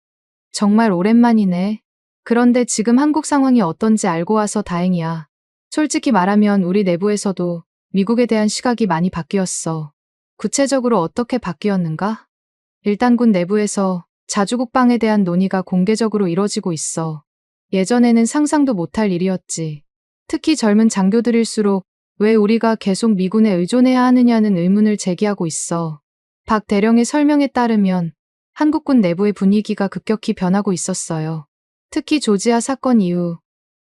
정말 오랜만이네. 그런데 지금 한국 상황이 어떤지 알고 와서 다행이야. 솔직히 말하면 우리 내부에서도 미국에 대한 시각이 많이 바뀌었어. 구체적으로 어떻게 바뀌었는가? 일단 군 내부에서 자주국방에 대한 논의가 공개적으로 이뤄지고 있어. 예전에는 상상도 못할 일이었지. 특히 젊은 장교들일수록 왜 우리가 계속 미군에 의존해야 하느냐는 의문을 제기하고 있어. 박 대령의 설명에 따르면 한국군 내부의 분위기가 급격히 변하고 있었어요. 특히 조지아 사건 이후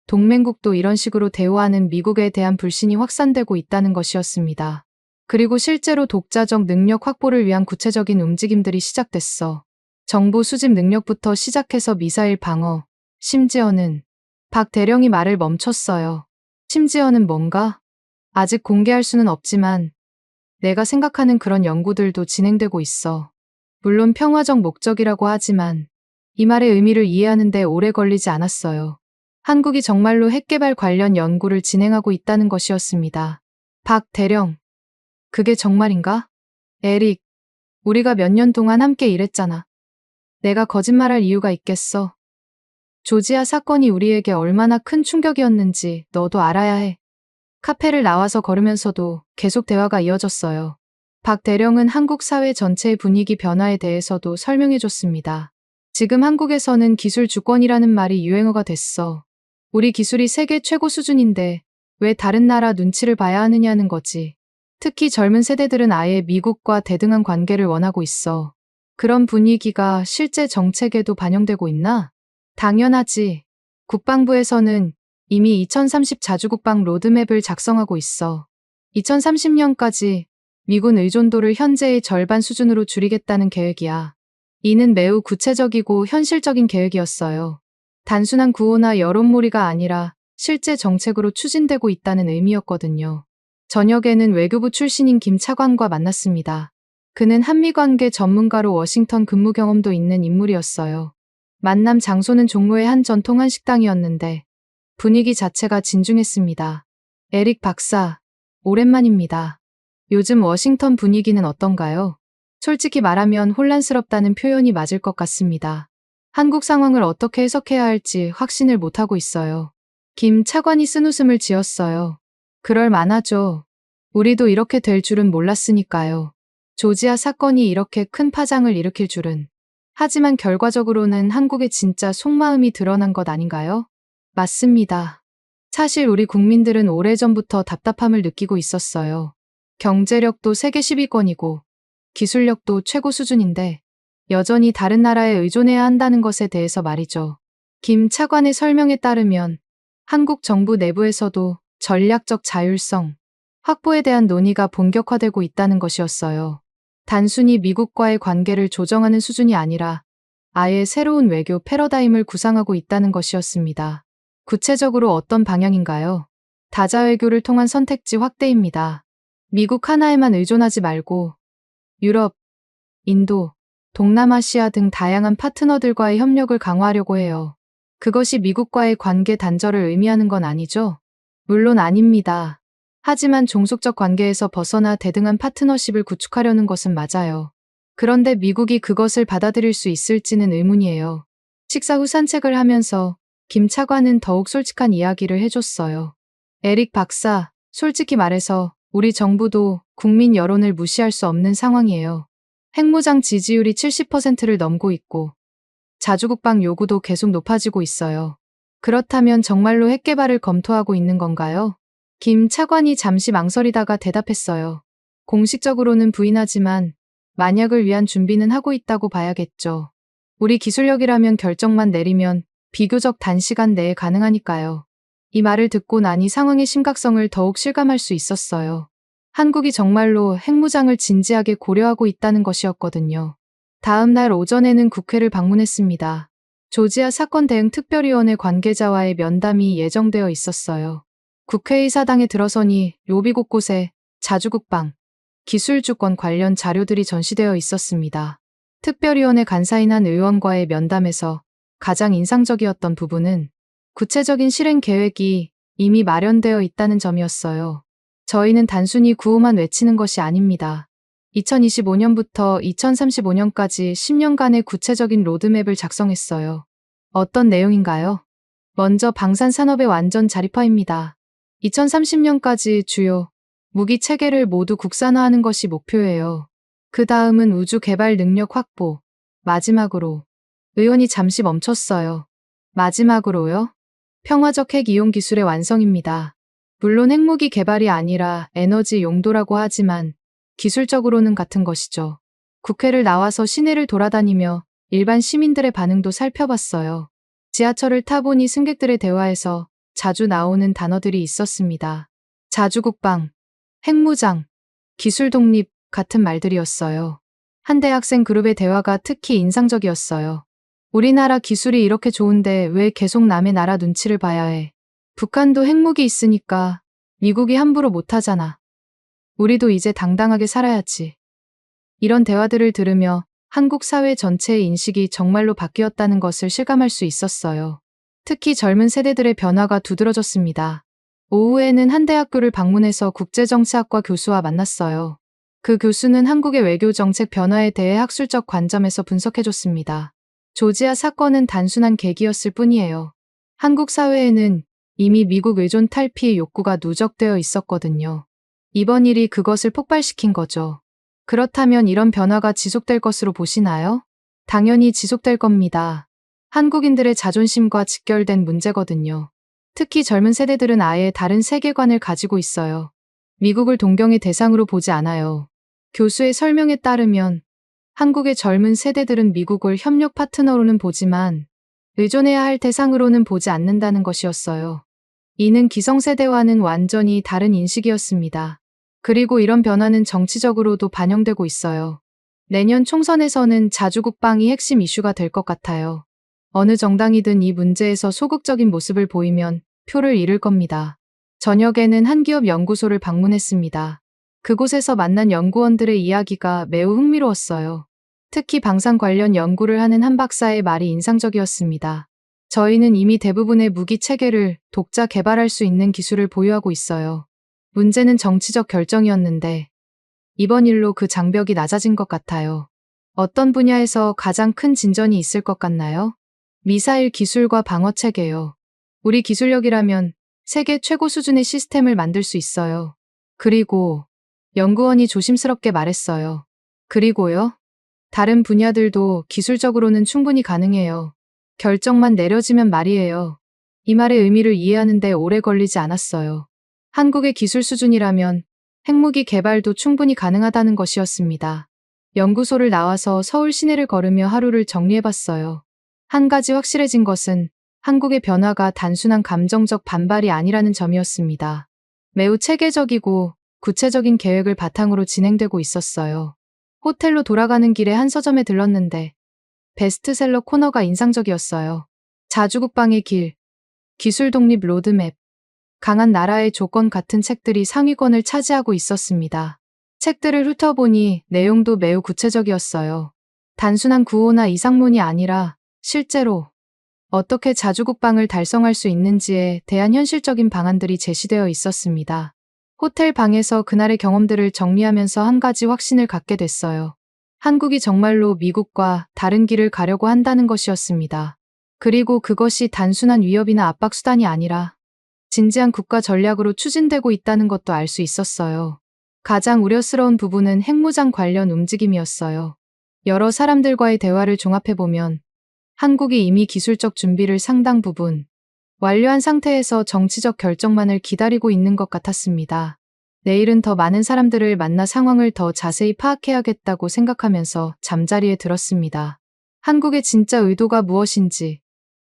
동맹국도 이런 식으로 대우하는 미국에 대한 불신이 확산되고 있다는 것이었습니다. 그리고 실제로 독자적 능력 확보를 위한 구체적인 움직임들이 시작됐어. 정보 수집 능력부터 시작해서 미사일 방어, 심지어는 박 대령이 말을 멈췄어요. 심지어는 뭔가? 아직 공개할 수는 없지만 내가 생각하는 그런 연구들도 진행되고 있어. 물론 평화적 목적이라고 하지만 이 말의 의미를 이해하는 데 오래 걸리지 않았어요. 한국이 정말로 핵개발 관련 연구를 진행하고 있다는 것이었습니다. 박 대령, 그게 정말인가? 에릭, 우리가 몇 년 동안 함께 일했잖아. 내가 거짓말할 이유가 있겠어. 조지아 사건이 우리에게 얼마나 큰 충격이었는지 너도 알아야 해. 카페를 나와서 걸으면서도 계속 대화가 이어졌어요. 박 대령은 한국 사회 전체의 분위기 변화에 대해서도 설명해줬습니다. 지금 한국에서는 기술 주권이라는 말이 유행어가 됐어. 우리 기술이 세계 최고 수준인데 왜 다른 나라 눈치를 봐야 하느냐는 거지. 특히 젊은 세대들은 아예 미국과 대등한 관계를 원하고 있어. 그런 분위기가 실제 정책에도 반영되고 있나? 당연하지. 국방부에서는 이미 2030 자주국방 로드맵을 작성하고 있어. 2030년까지 미군 의존도를 현재의 절반 수준으로 줄이겠다는 계획이야. 이는 매우 구체적이고 현실적인 계획이었어요. 단순한 구호나 여론몰이가 아니라 실제 정책으로 추진되고 있다는 의미였거든요. 저녁에는 외교부 출신인 김 차관과 만났습니다. 그는 한미관계 전문가로 워싱턴 근무 경험도 있는 인물이었어요. 만남 장소는 종로의 한 전통 한식당이었는데 분위기 자체가 진중했습니다. 에릭 박사, 오랜만입니다. 요즘 워싱턴 분위기는 어떤가요? 솔직히 말하면 혼란스럽다는 표현이 맞을 것 같습니다. 한국 상황을 어떻게 해석해야 할지 확신을 못하고 있어요. 김 차관이 쓴웃음을 지었어요. 그럴 만하죠. 우리도 이렇게 될 줄은 몰랐으니까요. 조지아 사건이 이렇게 큰 파장을 일으킬 줄은. 하지만 결과적으로는 한국의 진짜 속마음이 드러난 것 아닌가요? 맞습니다. 사실 우리 국민들은 오래전부터 답답함을 느끼고 있었어요. 경제력도 세계 10위권이고 기술력도 최고 수준인데 여전히 다른 나라에 의존해야 한다는 것에 대해서 말이죠. 김 차관의 설명에 따르면 한국 정부 내부에서도 전략적 자율성 확보에 대한 논의가 본격화되고 있다는 것이었어요. 단순히 미국과의 관계를 조정하는 수준이 아니라 아예 새로운 외교 패러다임을 구상하고 있다는 것이었습니다. 구체적으로 어떤 방향인가요? 다자외교를 통한 선택지 확대입니다. 미국 하나에만 의존하지 말고 유럽, 인도, 동남아시아 등 다양한 파트너들과의 협력을 강화하려고 해요. 그것이 미국과의 관계 단절을 의미하는 건 아니죠? 물론 아닙니다. 하지만 종속적 관계에서 벗어나 대등한 파트너십을 구축하려는 것은 맞아요. 그런데 미국이 그것을 받아들일 수 있을지는 의문이에요. 식사 후 산책을 하면서 김 차관은 더욱 솔직한 이야기를 해줬어요. 에릭 박사, 솔직히 말해서 우리 정부도 국민 여론을 무시할 수 없는 상황이에요. 핵무장 지지율이 70%를 넘고 있고 자주국방 요구도 계속 높아지고 있어요. 그렇다면 정말로 핵 개발을 검토하고 있는 건가요? 김 차관이 잠시 망설이다가 대답했어요. 공식적으로는 부인하지만 만약을 위한 준비는 하고 있다고 봐야겠죠. 우리 기술력이라면 결정만 내리면 비교적 단시간 내에 가능하니까요. 이 말을 듣고 나니 상황의 심각성을 더욱 실감할 수 있었어요. 한국이 정말로 핵무장을 진지하게 고려하고 있다는 것이었거든요. 다음 날 오전에는 국회를 방문했습니다. 조지아 사건 대응 특별위원회 관계자와의 면담이 예정되어 있었어요. 국회의사당에 들어서니 로비 곳곳에 자주국방, 기술주권 관련 자료들이 전시되어 있었습니다. 특별위원회 간사인 한 의원과의 면담에서 가장 인상적이었던 부분은 구체적인 실행 계획이 이미 마련되어 있다는 점이었어요. 저희는 단순히 구호만 외치는 것이 아닙니다. 2025년부터 2035년까지 10년간의 구체적인 로드맵을 작성했어요. 어떤 내용인가요? 먼저 방산산업의 완전 자립화입니다. 2030년까지 주요 무기 체계를 모두 국산화하는 것이 목표예요. 그 다음은 우주 개발 능력 확보. 마지막으로. 의원이 잠시 멈췄어요. 마지막으로요? 평화적 핵 이용 기술의 완성입니다. 물론 핵무기 개발이 아니라 에너지 용도라고 하지만 기술적으로는 같은 것이죠. 국회를 나와서 시내를 돌아다니며 일반 시민들의 반응도 살펴봤어요. 지하철을 타보니 승객들의 대화에서 자주 나오는 단어들이 있었습니다. 자주국방, 핵무장, 기술 독립 같은 말들이었어요. 한 대학생 그룹의 대화가 특히 인상적이었어요. 우리나라 기술이 이렇게 좋은데 왜 계속 남의 나라 눈치를 봐야 해? 북한도 핵무기 있으니까 미국이 함부로 못하잖아. 우리도 이제 당당하게 살아야지. 이런 대화들을 들으며 한국 사회 전체의 인식이 정말로 바뀌었다는 것을 실감할 수 있었어요. 특히 젊은 세대들의 변화가 두드러졌습니다. 오후에는 한 대학교를 방문해서 국제정치학과 교수와 만났어요. 그 교수는 한국의 외교정책 변화에 대해 학술적 관점에서 분석해줬습니다. 조지아 사건은 단순한 계기였을 뿐이에요. 한국 사회에는 이미 미국 의존 탈피 욕구가 누적되어 있었거든요. 이번 일이 그것을 폭발시킨 거죠. 그렇다면 이런 변화가 지속될 것으로 보시나요? 당연히 지속될 겁니다. 한국인들의 자존심과 직결된 문제거든요. 특히 젊은 세대들은 아예 다른 세계관을 가지고 있어요. 미국을 동경의 대상으로 보지 않아요. 교수의 설명에 따르면 한국의 젊은 세대들은 미국을 협력 파트너로는 보지만 의존해야 할 대상으로는 보지 않는다는 것이었어요. 이는 기성세대와는 완전히 다른 인식이었습니다. 그리고 이런 변화는 정치적으로도 반영되고 있어요. 내년 총선에서는 자주국방이 핵심 이슈가 될 것 같아요. 어느 정당이든 이 문제에서 소극적인 모습을 보이면 표를 잃을 겁니다. 저녁에는 한 기업 연구소를 방문했습니다. 그곳에서 만난 연구원들의 이야기가 매우 흥미로웠어요. 특히 방산 관련 연구를 하는 한 박사의 말이 인상적이었습니다. 저희는 이미 대부분의 무기 체계를 독자 개발할 수 있는 기술을 보유하고 있어요. 문제는 정치적 결정이었는데 이번 일로 그 장벽이 낮아진 것 같아요. 어떤 분야에서 가장 큰 진전이 있을 것 같나요? 미사일 기술과 방어 체계요. 우리 기술력이라면 세계 최고 수준의 시스템을 만들 수 있어요. 그리고 연구원이 조심스럽게 말했어요. 그리고요? 다른 분야들도 기술적으로는 충분히 가능해요. 결정만 내려지면 말이에요. 이 말의 의미를 이해하는데 오래 걸리지 않았어요. 한국의 기술 수준이라면 핵무기 개발도 충분히 가능하다는 것이었습니다. 연구소를 나와서 서울 시내를 걸으며 하루를 정리해봤어요. 한 가지 확실해진 것은 한국의 변화가 단순한 감정적 반발이 아니라는 점이었습니다. 매우 체계적이고 구체적인 계획을 바탕으로 진행되고 있었어요. 호텔로 돌아가는 길에 한 서점에 들렀는데 베스트셀러 코너가 인상적이었어요. 자주국방의 길, 기술 독립 로드맵, 강한 나라의 조건 같은 책들이 상위권을 차지하고 있었습니다. 책들을 훑어보니 내용도 매우 구체적이었어요. 단순한 구호나 이상론이 아니라 실제로 어떻게 자주국방을 달성할 수 있는지에 대한 현실적인 방안들이 제시되어 있었습니다. 호텔 방에서 그날의 경험들을 정리하면서 한 가지 확신을 갖게 됐어요. 한국이 정말로 미국과 다른 길을 가려고 한다는 것이었습니다. 그리고 그것이 단순한 위협이나 압박 수단이 아니라 진지한 국가 전략으로 추진되고 있다는 것도 알 수 있었어요. 가장 우려스러운 부분은 핵무장 관련 움직임이었어요. 여러 사람들과의 대화를 종합해보면 한국이 이미 기술적 준비를 상당 부분 완료한 상태에서 정치적 결정만을 기다리고 있는 것 같았습니다. 내일은 더 많은 사람들을 만나 상황을 더 자세히 파악해야겠다고 생각하면서 잠자리에 들었습니다. 한국의 진짜 의도가 무엇인지,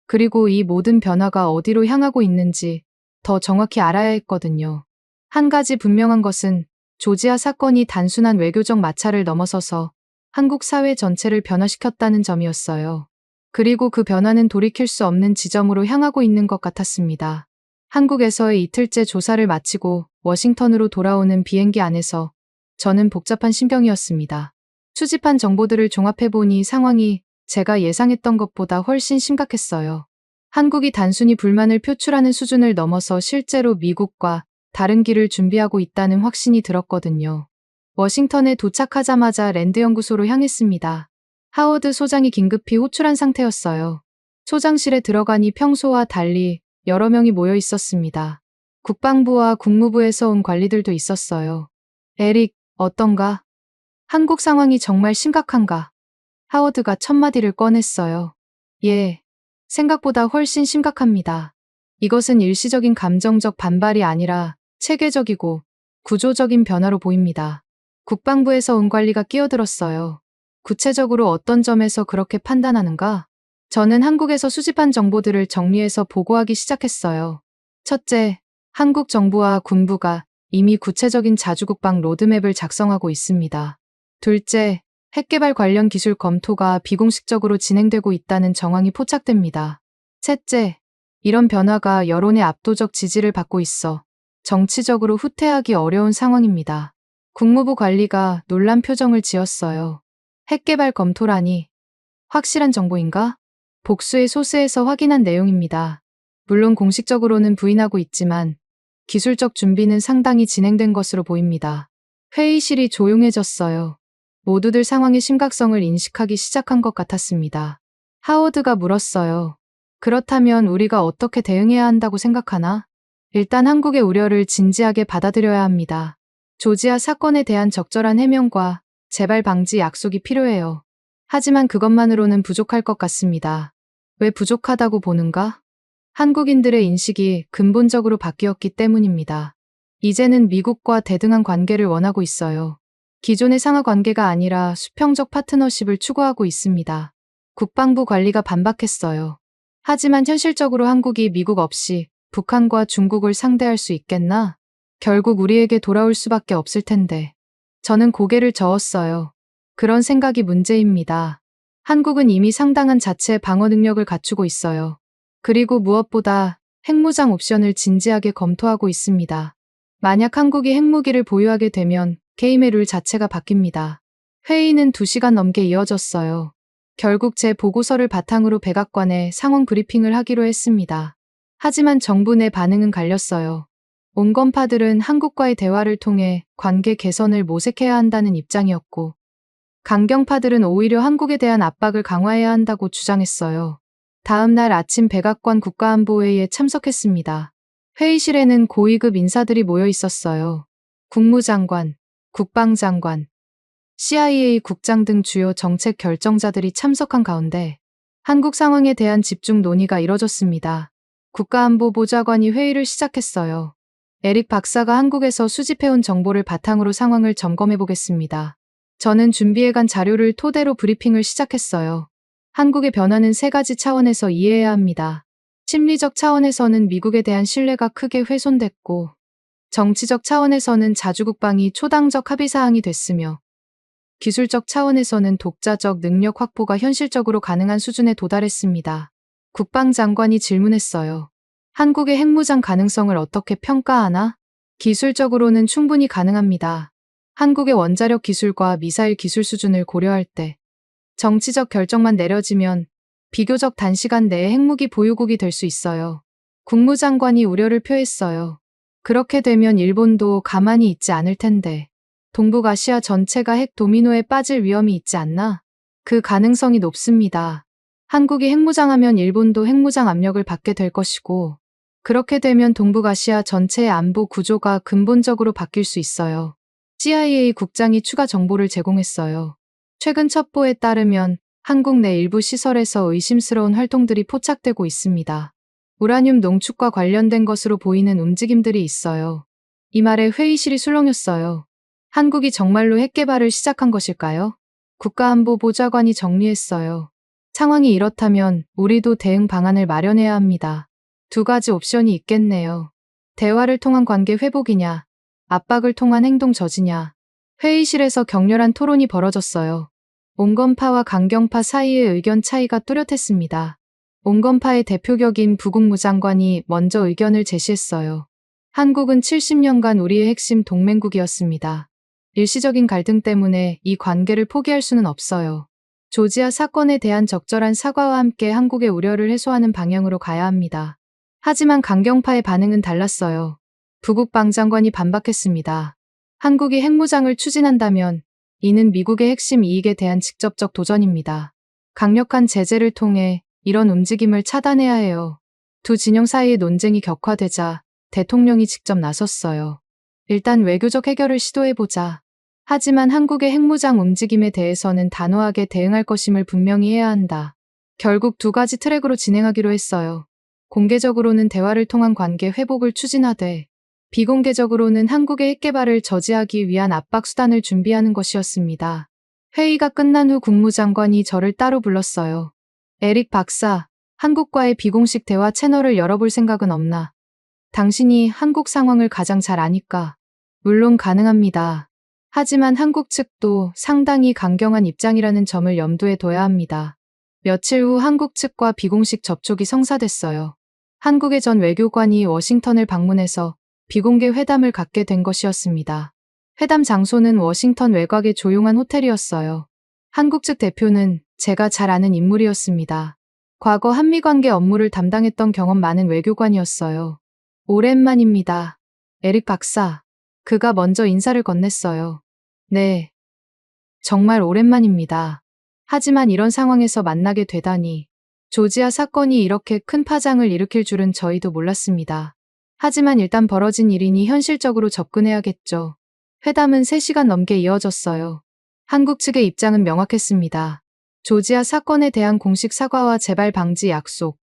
그리고 이 모든 변화가 어디로 향하고 있는지 더 정확히 알아야 했거든요. 한 가지 분명한 것은 조지아 사건이 단순한 외교적 마찰을 넘어서서 한국 사회 전체를 변화시켰다는 점이었어요. 그리고 그 변화는 돌이킬 수 없는 지점으로 향하고 있는 것 같았습니다. 한국에서의 이틀째 조사를 마치고 워싱턴으로 돌아오는 비행기 안에서 저는 복잡한 심경이었습니다. 수집한 정보들을 종합해보니 상황이 제가 예상했던 것보다 훨씬 심각했어요. 한국이 단순히 불만을 표출하는 수준을 넘어서 실제로 미국과 다른 길을 준비하고 있다는 확신이 들었거든요. 워싱턴에 도착하자마자 랜드 연구소로 향했습니다. 하워드 소장이 긴급히 호출한 상태였어요. 소장실에 들어가니 평소와 달리 여러 명이 모여 있었습니다. 국방부와 국무부에서 온 관리들도 있었어요. 에릭, 어떤가? 한국 상황이 정말 심각한가? 하워드가 첫마디를 꺼냈어요. 예, 생각보다 훨씬 심각합니다. 이것은 일시적인 감정적 반발이 아니라 체계적이고 구조적인 변화로 보입니다. 국방부에서 온 관리가 끼어들었어요. 구체적으로 어떤 점에서 그렇게 판단하는가? 저는 한국에서 수집한 정보들을 정리해서 보고하기 시작했어요. 첫째, 한국 정부와 군부가 이미 구체적인 자주국방 로드맵을 작성하고 있습니다. 둘째, 핵개발 관련 기술 검토가 비공식적으로 진행되고 있다는 정황이 포착됩니다. 셋째, 이런 변화가 여론의 압도적 지지를 받고 있어 정치적으로 후퇴하기 어려운 상황입니다. 국무부 관리가 놀란 표정을 지었어요. 핵개발 검토라니 확실한 정보인가? 복수의 소스에서 확인한 내용입니다. 물론 공식적으로는 부인하고 있지만 기술적 준비는 상당히 진행된 것으로 보입니다. 회의실이 조용해졌어요. 모두들 상황의 심각성을 인식하기 시작한 것 같았습니다. 하워드가 물었어요. 그렇다면 우리가 어떻게 대응해야 한다고 생각하나? 일단 한국의 우려를 진지하게 받아들여야 합니다. 조지아 사건에 대한 적절한 해명과 재발 방지 약속이 필요해요. 하지만 그것만으로는 부족할 것 같습니다. 왜 부족하다고 보는가? 한국인들의 인식이 근본적으로 바뀌었기 때문입니다. 이제는 미국과 대등한 관계를 원하고 있어요. 기존의 상하 관계가 아니라 수평적 파트너십을 추구하고 있습니다. 국방부 관리가 반박했어요. 하지만 현실적으로 한국이 미국 없이 북한과 중국을 상대할 수 있겠나? 결국 우리에게 돌아올 수밖에 없을 텐데. 저는 고개를 저었어요. 그런 생각이 문제입니다. 한국은 이미 상당한 자체 방어 능력을 갖추고 있어요. 그리고 무엇보다 핵무장 옵션을 진지하게 검토하고 있습니다. 만약 한국이 핵무기를 보유하게 되면 게임의 룰 자체가 바뀝니다. 회의는 2시간 넘게 이어졌어요. 결국 제 보고서를 바탕으로 백악관에 상황 브리핑을 하기로 했습니다. 하지만 정부 내 반응은 갈렸어요. 온건파들은 한국과의 대화를 통해 관계 개선을 모색해야 한다는 입장이었고, 강경파들은 오히려 한국에 대한 압박을 강화해야 한다고 주장했어요. 다음 날 아침 백악관 국가안보회의에 참석했습니다. 회의실에는 고위급 인사들이 모여 있었어요. 국무장관, 국방장관, CIA 국장 등 주요 정책 결정자들이 참석한 가운데 한국 상황에 대한 집중 논의가 이뤄졌습니다. 국가안보보좌관이 회의를 시작했어요. 에릭 박사가 한국에서 수집해온 정보를 바탕으로 상황을 점검해 보겠습니다. 저는 준비해간 자료를 토대로 브리핑을 시작했어요. 한국의 변화는 3가지 차원에서 이해해야 합니다. 심리적 차원에서는 미국에 대한 신뢰가 크게 훼손됐고, 정치적 차원에서는 자주국방이 초당적 합의사항이 됐으며, 기술적 차원에서는 독자적 능력 확보가 현실적으로 가능한 수준에 도달했습니다. 국방장관이 질문했어요. 한국의 핵무장 가능성을 어떻게 평가하나? 기술적으로는 충분히 가능합니다. 한국의 원자력 기술과 미사일 기술 수준을 고려할 때 정치적 결정만 내려지면 비교적 단시간 내에 핵무기 보유국이 될 수 있어요. 국무장관이 우려를 표했어요. 그렇게 되면 일본도 가만히 있지 않을 텐데 동북아시아 전체가 핵 도미노에 빠질 위험이 있지 않나? 그 가능성이 높습니다. 한국이 핵무장하면 일본도 핵무장 압력을 받게 될 것이고, 그렇게 되면 동북아시아 전체의 안보 구조가 근본적으로 바뀔 수 있어요. CIA 국장이 추가 정보를 제공했어요. 최근 첩보에 따르면 한국 내 일부 시설에서 의심스러운 활동들이 포착되고 있습니다. 우라늄 농축과 관련된 것으로 보이는 움직임들이 있어요. 이 말에 회의실이 술렁였어요. 한국이 정말로 핵 개발을 시작한 것일까요? 국가안보보좌관이 정리했어요. 상황이 이렇다면 우리도 대응 방안을 마련해야 합니다. 2가지 옵션이 있겠네요. 대화를 통한 관계 회복이냐, 압박을 통한 행동 저지냐. 회의실에서 격렬한 토론이 벌어졌어요. 온건파와 강경파 사이의 의견 차이가 뚜렷했습니다. 온건파의 대표격인 부국무장관이 먼저 의견을 제시했어요. 한국은 70년간 우리의 핵심 동맹국이었습니다. 일시적인 갈등 때문에 이 관계를 포기할 수는 없어요. 조지아 사건에 대한 적절한 사과와 함께 한국의 우려를 해소하는 방향으로 가야 합니다. 하지만 강경파의 반응은 달랐어요. 부국방장관이 반박했습니다. 한국이 핵무장을 추진한다면 이는 미국의 핵심 이익에 대한 직접적 도전입니다. 강력한 제재를 통해 이런 움직임을 차단해야 해요. 2 진영 사이의 논쟁이 격화되자 대통령이 직접 나섰어요. 일단 외교적 해결을 시도해보자. 하지만 한국의 핵무장 움직임에 대해서는 단호하게 대응할 것임을 분명히 해야 한다. 결국 2가지 트랙으로 진행하기로 했어요. 공개적으로는 대화를 통한 관계 회복을 추진하되, 비공개적으로는 한국의 핵 개발을 저지하기 위한 압박 수단을 준비하는 것이었습니다. 회의가 끝난 후 국무장관이 저를 따로 불렀어요. 에릭 박사, 한국과의 비공식 대화 채널을 열어볼 생각은 없나? 당신이 한국 상황을 가장 잘 아니까. 물론 가능합니다. 하지만 한국 측도 상당히 강경한 입장이라는 점을 염두에 둬야 합니다. 며칠 후 한국 측과 비공식 접촉이 성사됐어요. 한국의 전 외교관이 워싱턴을 방문해서 비공개 회담을 갖게 된 것이었습니다. 회담 장소는 워싱턴 외곽의 조용한 호텔이었어요. 한국 측 대표는 제가 잘 아는 인물이었습니다. 과거 한미관계 업무를 담당했던 경험 많은 외교관이었어요. 오랜만입니다. 에릭 박사. 그가 먼저 인사를 건넸어요. 네. 정말 오랜만입니다. 하지만 이런 상황에서 만나게 되다니. 조지아 사건이 이렇게 큰 파장을 일으킬 줄은 저희도 몰랐습니다. 하지만 일단 벌어진 일이니 현실적으로 접근해야겠죠. 회담은 3시간 넘게 이어졌어요. 한국 측의 입장은 명확했습니다. 조지아 사건에 대한 공식 사과와 재발 방지 약속,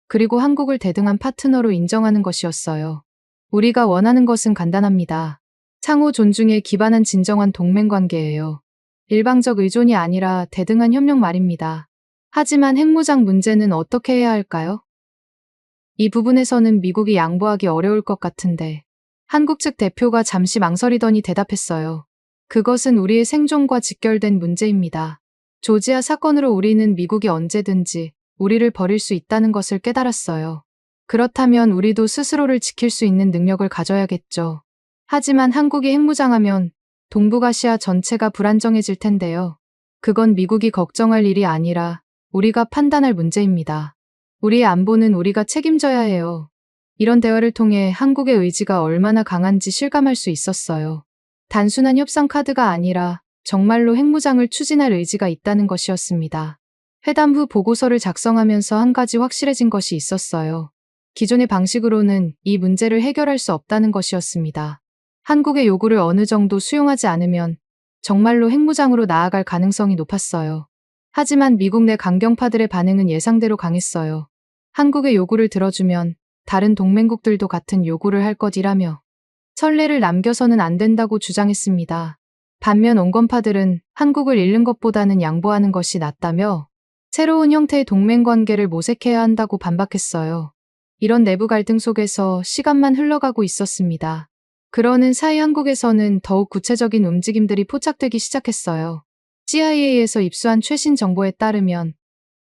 그리고 한국을 대등한 파트너로 인정하는 것이었어요. 우리가 원하는 것은 간단합니다. 상호 존중에 기반한 진정한 동맹관계예요. 일방적 의존이 아니라 대등한 협력 말입니다. 하지만 핵무장 문제는 어떻게 해야 할까요? 이 부분에서는 미국이 양보하기 어려울 것 같은데. 한국 측 대표가 잠시 망설이더니 대답했어요. 그것은 우리의 생존과 직결된 문제입니다. 조지아 사건으로 우리는 미국이 언제든지 우리를 버릴 수 있다는 것을 깨달았어요. 그렇다면 우리도 스스로를 지킬 수 있는 능력을 가져야겠죠. 하지만 한국이 핵무장하면 동북아시아 전체가 불안정해질 텐데요. 그건 미국이 걱정할 일이 아니라 우리가 판단할 문제입니다. 우리의 안보는 우리가 책임져야 해요. 이런 대화를 통해 한국의 의지가 얼마나 강한지 실감할 수 있었어요. 단순한 협상 카드가 아니라 정말로 핵무장을 추진할 의지가 있다는 것이었습니다. 회담 후 보고서를 작성하면서 한 가지 확실해진 것이 있었어요. 기존의 방식으로는 이 문제를 해결할 수 없다는 것이었습니다. 한국의 요구를 어느 정도 수용하지 않으면 정말로 핵무장으로 나아갈 가능성이 높았어요. 하지만 미국 내 강경파들의 반응은 예상대로 강했어요. 한국의 요구를 들어주면 다른 동맹국들도 같은 요구를 할 것이라며 선례를 남겨서는 안 된다고 주장했습니다. 반면 온건파들은 한국을 잃는 것보다는 양보하는 것이 낫다며 새로운 형태의 동맹관계를 모색해야 한다고 반박했어요. 이런 내부 갈등 속에서 시간만 흘러가고 있었습니다. 그러는 사이 한국에서는 더욱 구체적인 움직임들이 포착되기 시작했어요. CIA에서 입수한 최신 정보에 따르면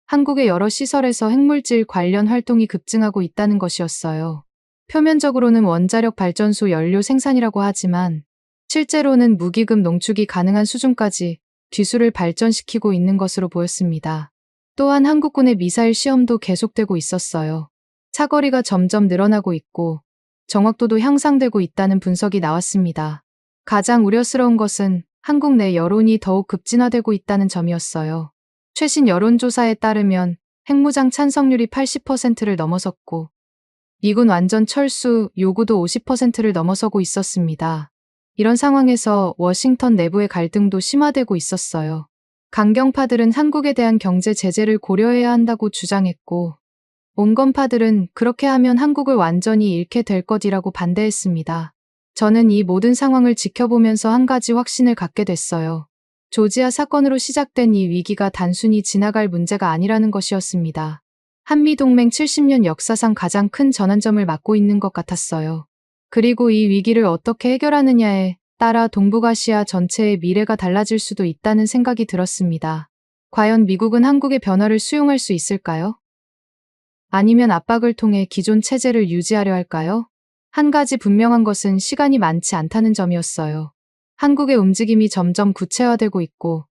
한국의 여러 시설에서 핵물질 관련 활동이 급증하고 있다는 것이었어요. 표면적으로는 원자력 발전소 연료 생산이라고 하지만 실제로는 무기급 농축이 가능한 수준까지 기술을 발전시키고 있는 것으로 보였습니다. 또한 한국군의 미사일 시험도 계속되고 있었어요. 사거리가 점점 늘어나고 있고 정확도도 향상되고 있다는 분석이 나왔습니다. 가장 우려스러운 것은 한국 내 여론이 더욱 급진화되고 있다는 점이었어요. 최신 여론조사에 따르면 핵무장 찬성률이 80%를 넘어섰고 미군 완전 철수 요구도 50%를 넘어서고 있었습니다. 이런 상황에서 워싱턴 내부의 갈등도 심화되고 있었어요. 강경파들은 한국에 대한 경제 제재를 고려해야 한다고 주장했고 온건파들은 그렇게 하면 한국을 완전히 잃게 될 것이라고 반대했습니다. 저는 이 모든 상황을 지켜보면서 한 가지 확신을 갖게 됐어요. 조지아 사건으로 시작된 이 위기가 단순히 지나갈 문제가 아니라는 것이었습니다. 한미동맹 70년 역사상 가장 큰 전환점을 맞고 있는 것 같았어요. 그리고 이 위기를 어떻게 해결하느냐에 따라 동북아시아 전체의 미래가 달라질 수도 있다는 생각이 들었습니다. 과연 미국은 한국의 변화를 수용할 수 있을까요? 아니면 압박을 통해 기존 체제를 유지하려 할까요? 한 가지 분명한 것은 시간이 많지 않다는 점이었어요. 한국의 움직임이 점점 구체화되고 있고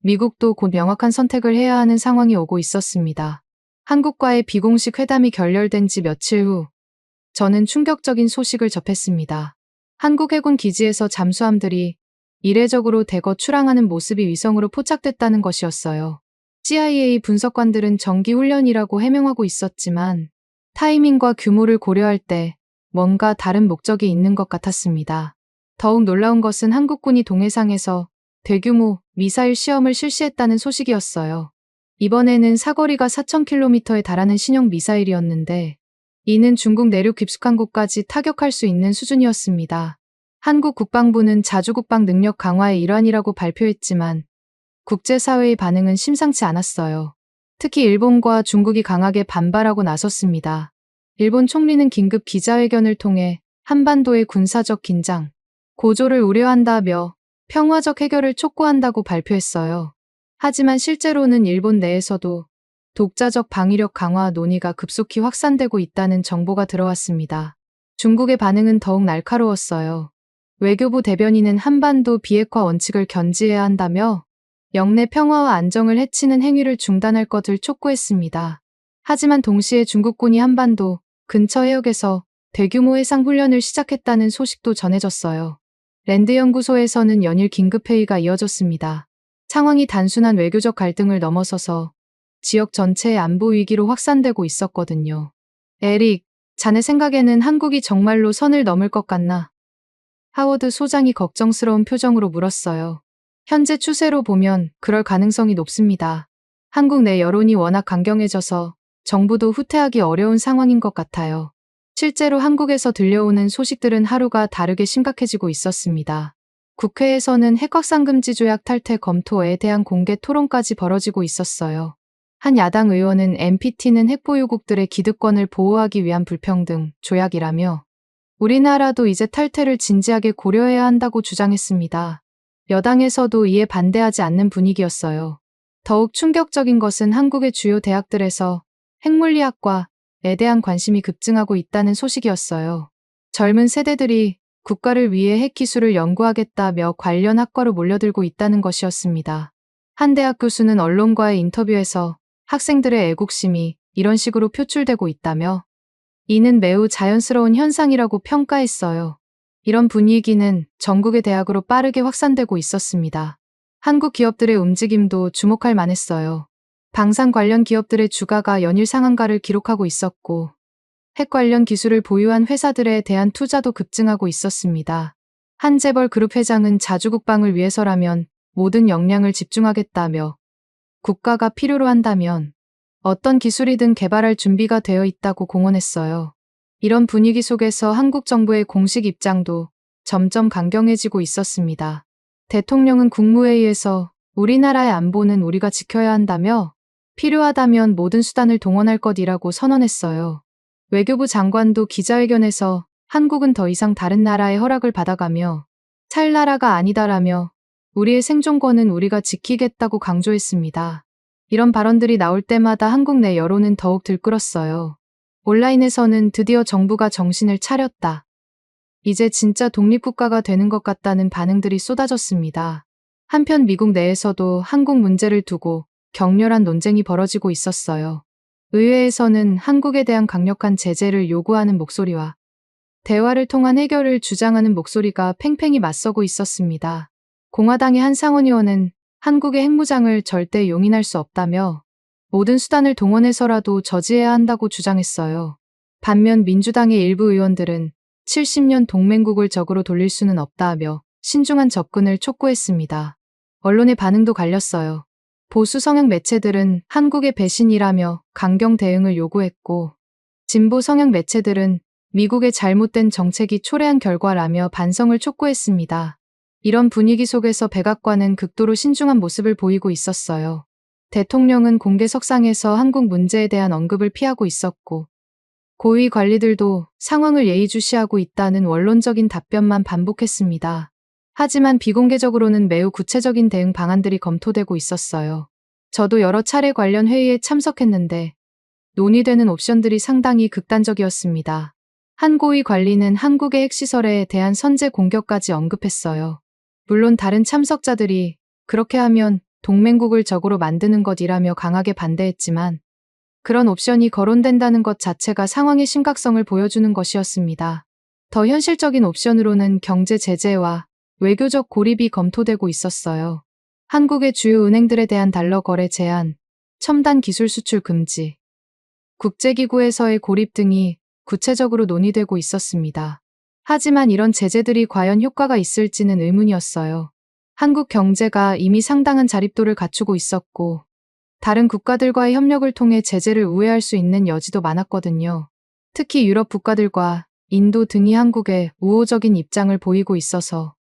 미국도 곧 명확한 선택을 해야 하는 상황이 오고 있었습니다. 한국과의 비공식 회담이 결렬된 지 며칠 후 저는 충격적인 소식을 접했습니다. 한국 해군 기지에서 잠수함들이 이례적으로 대거 출항하는 모습이 위성으로 포착됐다는 것이었어요. CIA 분석관들은 정기훈련이라고 해명하고 있었지만 타이밍과 규모를 고려할 때 뭔가 다른 목적이 있는 것 같았습니다. 더욱 놀라운 것은 한국군이 동해상에서 대규모 미사일 시험을 실시했다는 소식이었어요. 이번에는 사거리가 4,000km에 달하는 신형 미사일이었는데 이는 중국 내륙 깊숙한 곳까지 타격할 수 있는 수준이었습니다. 한국 국방부는 자주국방 능력 강화의 일환이라고 발표했지만 국제사회의 반응은 심상치 않았어요. 특히 일본과 중국이 강하게 반발하고 나섰습니다. 일본 총리는 긴급 기자회견을 통해 한반도의 군사적 긴장, 고조를 우려한다며 평화적 해결을 촉구한다고 발표했어요. 하지만 실제로는 일본 내에서도 독자적 방위력 강화 논의가 급속히 확산되고 있다는 정보가 들어왔습니다. 중국의 반응은 더욱 날카로웠어요. 외교부 대변인은 한반도 비핵화 원칙을 견지해야 한다며 영내 평화와 안정을 해치는 행위를 중단할 것을 촉구했습니다. 하지만 동시에 중국군이 한반도 근처 해역에서 대규모 해상 훈련을 시작했다는 소식도 전해졌어요. 랜드연구소에서는 연일 긴급회의가 이어졌습니다. 상황이 단순한 외교적 갈등을 넘어서서 지역 전체의 안보 위기로 확산되고 있었거든요. 에릭, 자네 생각에는 한국이 정말로 선을 넘을 것 같나? 하워드 소장이 걱정스러운 표정으로 물었어요. 현재 추세로 보면 그럴 가능성이 높습니다. 한국 내 여론이 워낙 강경해져서 정부도 후퇴하기 어려운 상황인 것 같아요. 실제로 한국에서 들려오는 소식들은 하루가 다르게 심각해지고 있었습니다. 국회에서는 핵확산금지 조약 탈퇴 검토에 대한 공개 토론까지 벌어지고 있었어요. 한 야당 의원은 NPT는 핵보유국들의 기득권을 보호하기 위한 불평등 조약이라며 우리나라도 이제 탈퇴를 진지하게 고려해야 한다고 주장했습니다. 여당에서도 이에 반대하지 않는 분위기였어요. 더욱 충격적인 것은 한국의 주요 대학들에서 핵물리학과에 대한 관심이 급증하고 있다는 소식이었어요. 젊은 세대들이 국가를 위해 핵기술을 연구하겠다며 관련 학과로 몰려들고 있다는 것이었습니다. 한 대학 교수는 언론과의 인터뷰에서 학생들의 애국심이 이런 식으로 표출되고 있다며 이는 매우 자연스러운 현상이라고 평가했어요. 이런 분위기는 전국의 대학으로 빠르게 확산되고 있었습니다. 한국 기업들의 움직임도 주목할 만했어요. 방산 관련 기업들의 주가가 연일 상한가를 기록하고 있었고 핵 관련 기술을 보유한 회사들에 대한 투자도 급증하고 있었습니다. 한 재벌 그룹 회장은 자주 국방을 위해서라면 모든 역량을 집중하겠다며 국가가 필요로 한다면 어떤 기술이든 개발할 준비가 되어 있다고 공언했어요. 이런 분위기 속에서 한국 정부의 공식 입장도 점점 강경해지고 있었습니다. 대통령은 국무회의에서 우리나라의 안보는 우리가 지켜야 한다며 필요하다면 모든 수단을 동원할 것이라고 선언했어요. 외교부 장관도 기자회견에서 한국은 더 이상 다른 나라의 허락을 받아가며 살 나라가 아니다라며 우리의 생존권은 우리가 지키겠다고 강조했습니다. 이런 발언들이 나올 때마다 한국 내 여론은 더욱 들끓었어요. 온라인에서는 드디어 정부가 정신을 차렸다. 이제 진짜 독립국가가 되는 것 같다는 반응들이 쏟아졌습니다. 한편 미국 내에서도 한국 문제를 두고 격렬한 논쟁이 벌어지고 있었어요. 의회에서는 한국에 대한 강력한 제재를 요구하는 목소리와 대화를 통한 해결을 주장하는 목소리가 팽팽히 맞서고 있었습니다. 공화당의 한 상원의원은 한국의 핵무장을 절대 용인할 수 없다며 모든 수단을 동원해서라도 저지해야 한다고 주장했어요. 반면 민주당의 일부 의원들은 70년 동맹국을 적으로 돌릴 수는 없다며 신중한 접근을 촉구했습니다. 언론의 반응도 갈렸어요. 보수 성향 매체들은 한국의 배신이라며 강경 대응을 요구했고 진보 성향 매체들은 미국의 잘못된 정책이 초래한 결과라며 반성을 촉구했습니다. 이런 분위기 속에서 백악관은 극도로 신중한 모습을 보이고 있었어요. 대통령은 공개석상에서 한국 문제에 대한 언급을 피하고 있었고 고위 관리들도 상황을 예의주시하고 있다는 원론적인 답변만 반복했습니다. 하지만 비공개적으로는 매우 구체적인 대응 방안들이 검토되고 있었어요. 저도 여러 차례 관련 회의에 참석했는데 논의되는 옵션들이 상당히 극단적이었습니다. 한 고위 관리는 한국의 핵시설에 대한 선제 공격까지 언급했어요. 물론 다른 참석자들이 그렇게 하면 동맹국을 적으로 만드는 것이라며 강하게 반대했지만 그런 옵션이 거론된다는 것 자체가 상황의 심각성을 보여주는 것이었습니다. 더 현실적인 옵션으로는 경제 제재와 외교적 고립이 검토되고 있었어요. 한국의 주요 은행들에 대한 달러 거래 제한, 첨단 기술 수출 금지, 국제기구에서의 고립 등이 구체적으로 논의되고 있었습니다. 하지만 이런 제재들이 과연 효과가 있을지는 의문이었어요. 한국 경제가 이미 상당한 자립도를 갖추고 있었고 다른 국가들과의 협력을 통해 제재를 우회할 수 있는 여지도 많았거든요. 특히 유럽 국가들과 인도 등이 한국에 우호적인 입장을 보이고 있어서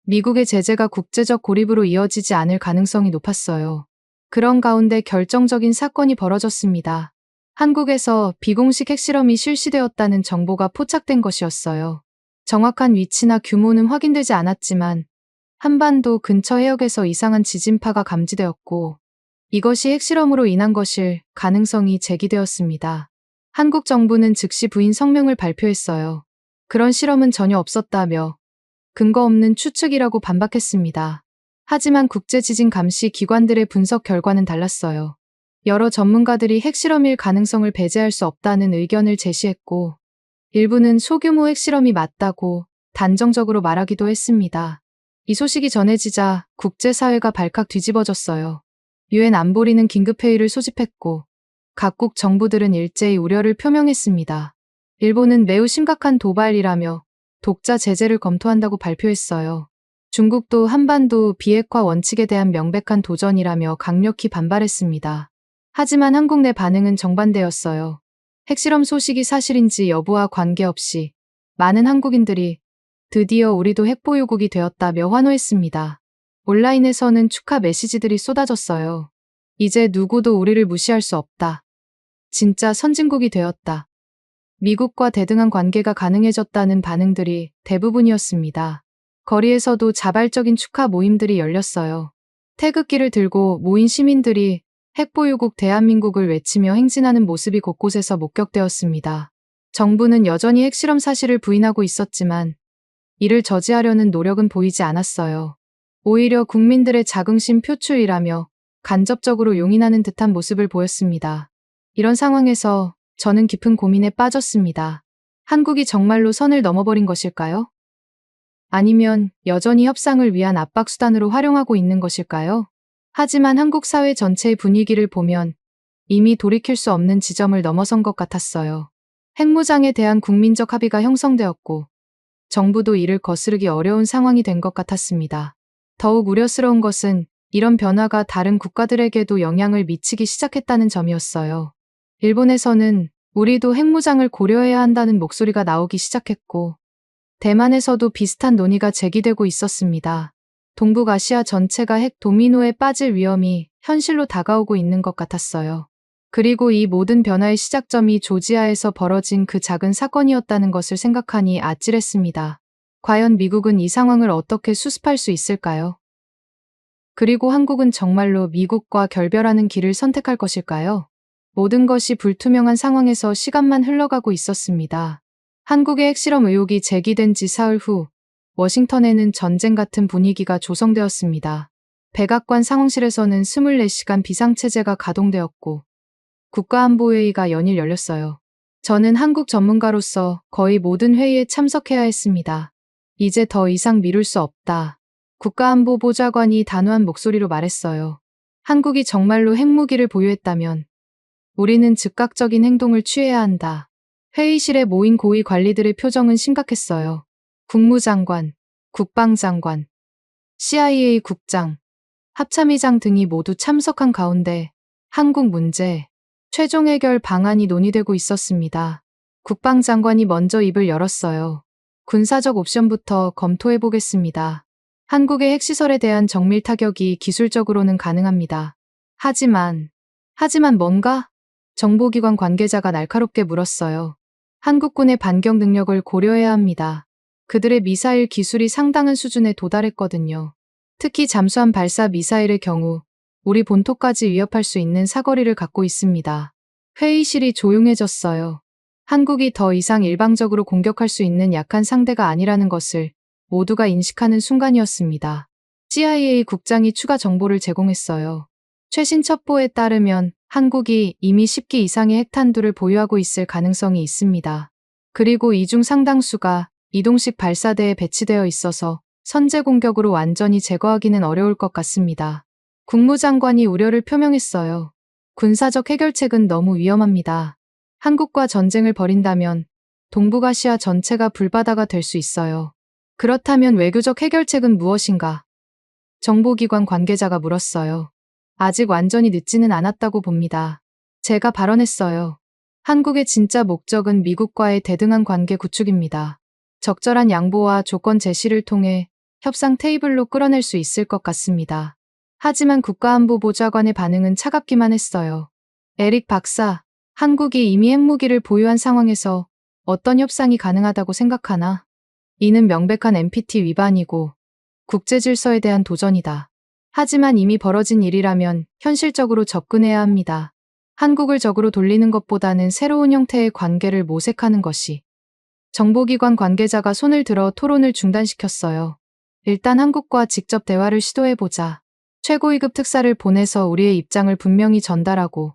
미국의 제재가 국제적 고립으로 이어지지 않을 가능성이 높았어요. 그런 가운데 결정적인 사건이 벌어졌습니다. 한국에서 비공식 핵실험이 실시되었다는 정보가 포착된 것이었어요. 정확한 위치나 규모는 확인되지 않았지만 한반도 근처 해역에서 이상한 지진파가 감지되었고 이것이 핵실험으로 인한 것일 가능성이 제기되었습니다. 한국 정부는 즉시 부인 성명을 발표했어요. 그런 실험은 전혀 없었다며 근거 없는 추측이라고 반박했습니다. 하지만 국제지진감시 기관들의 분석 결과는 달랐어요. 여러 전문가들이 핵실험일 가능성을 배제할 수 없다는 의견을 제시했고 일부는 소규모 핵실험이 맞다고 단정적으로 말하기도 했습니다. 이 소식이 전해지자 국제사회가 발칵 뒤집어졌어요. 유엔 안보리는 긴급회의를 소집했고 각국 정부들은 일제히 우려를 표명했습니다. 일본은 매우 심각한 도발이라며 독자 제재를 검토한다고 발표했어요. 중국도 한반도 비핵화 원칙에 대한 명백한 도전이라며 강력히 반발했습니다. 하지만 한국 내 반응은 정반대였어요. 핵실험 소식이 사실인지 여부와 관계없이 많은 한국인들이 드디어 우리도 핵보유국이 되었다며 환호했습니다. 온라인에서는 축하 메시지들이 쏟아졌어요. 이제 누구도 우리를 무시할 수 없다. 진짜 선진국이 되었다. 미국과 대등한 관계가 가능해졌다는 반응들이 대부분이었습니다. 거리에서도 자발적인 축하 모임들이 열렸어요. 태극기를 들고 모인 시민들이 핵보유국 대한민국을 외치며 행진하는 모습이 곳곳에서 목격되었습니다. 정부는 여전히 핵실험 사실을 부인하고 있었지만 이를 저지하려는 노력은 보이지 않았어요. 오히려 국민들의 자긍심 표출이라며 간접적으로 용인하는 듯한 모습을 보였습니다. 이런 상황에서 저는 깊은 고민에 빠졌습니다. 한국이 정말로 선을 넘어버린 것일까요? 아니면 여전히 협상을 위한 압박수단으로 활용하고 있는 것일까요? 하지만 한국 사회 전체의 분위기를 보면 이미 돌이킬 수 없는 지점을 넘어선 것 같았어요. 핵무장에 대한 국민적 합의가 형성되었고 정부도 이를 거스르기 어려운 상황이 된 것 같았습니다. 더욱 우려스러운 것은 이런 변화가 다른 국가들에게도 영향을 미치기 시작했다는 점이었어요. 일본에서는 우리도 핵무장을 고려해야 한다는 목소리가 나오기 시작했고 대만에서도 비슷한 논의가 제기되고 있었습니다. 동북아시아 전체가 핵 도미노에 빠질 위험이 현실로 다가오고 있는 것 같았어요. 그리고 이 모든 변화의 시작점이 조지아에서 벌어진 그 작은 사건이었다는 것을 생각하니 아찔했습니다. 과연 미국은 이 상황을 어떻게 수습할 수 있을까요? 그리고 한국은 정말로 미국과 결별하는 길을 선택할 것일까요? 모든 것이 불투명한 상황에서 시간만 흘러가고 있었습니다. 한국의 핵실험 의혹이 제기된 지 사흘 후 워싱턴에는 전쟁 같은 분위기가 조성되었습니다. 백악관 상황실에서는 24시간 비상체제가 가동되었고 국가안보회의가 연일 열렸어요. 저는 한국 전문가로서 거의 모든 회의에 참석해야 했습니다. 이제 더 이상 미룰 수 없다. 국가안보보좌관이 단호한 목소리로 말했어요. 한국이 정말로 핵무기를 보유했다면 우리는 즉각적인 행동을 취해야 한다. 회의실에 모인 고위 관리들의 표정은 심각했어요. 국무장관, 국방장관, CIA 국장, 합참의장 등이 모두 참석한 가운데 한국 문제, 최종 해결 방안이 논의되고 있었습니다. 국방장관이 먼저 입을 열었어요. 군사적 옵션부터 검토해보겠습니다. 한국의 핵시설에 대한 정밀 타격이 기술적으로는 가능합니다. 하지만 뭔가? 정보기관 관계자가 날카롭게 물었어요. 한국군의 반격 능력을 고려해야 합니다. 그들의 미사일 기술이 상당한 수준에 도달했거든요. 특히 잠수함 발사 미사일의 경우 우리 본토까지 위협할 수 있는 사거리를 갖고 있습니다. 회의실이 조용해졌어요. 한국이 더 이상 일방적으로 공격할 수 있는 약한 상대가 아니라는 것을 모두가 인식하는 순간이었습니다. CIA 국장이 추가 정보를 제공했어요. 최신 첩보에 따르면 한국이 이미 10기 이상의 핵탄두를 보유하고 있을 가능성이 있습니다. 그리고 이 중 상당수가 이동식 발사대에 배치되어 있어서 선제 공격으로 완전히 제거하기는 어려울 것 같습니다. 국무장관이 우려를 표명했어요. 군사적 해결책은 너무 위험합니다. 한국과 전쟁을 벌인다면 동북아시아 전체가 불바다가 될 수 있어요. 그렇다면 외교적 해결책은 무엇인가? 정보기관 관계자가 물었어요. 아직 완전히 늦지는 않았다고 봅니다. 제가 발언했어요. 한국의 진짜 목적은 미국과의 대등한 관계 구축입니다. 적절한 양보와 조건 제시를 통해 협상 테이블로 끌어낼 수 있을 것 같습니다. 하지만 국가안보보좌관의 반응은 차갑기만 했어요. 에릭 박사, 한국이 이미 핵무기를 보유한 상황에서 어떤 협상이 가능하다고 생각하나? 이는 명백한 NPT 위반이고 국제질서에 대한 도전이다. 하지만 이미 벌어진 일이라면 현실적으로 접근해야 합니다. 한국을 적으로 돌리는 것보다는 새로운 형태의 관계를 모색하는 것이. 정보기관 관계자가 손을 들어 토론을 중단시켰어요. 일단 한국과 직접 대화를 시도해보자. 최고위급 특사를 보내서 우리의 입장을 분명히 전달하고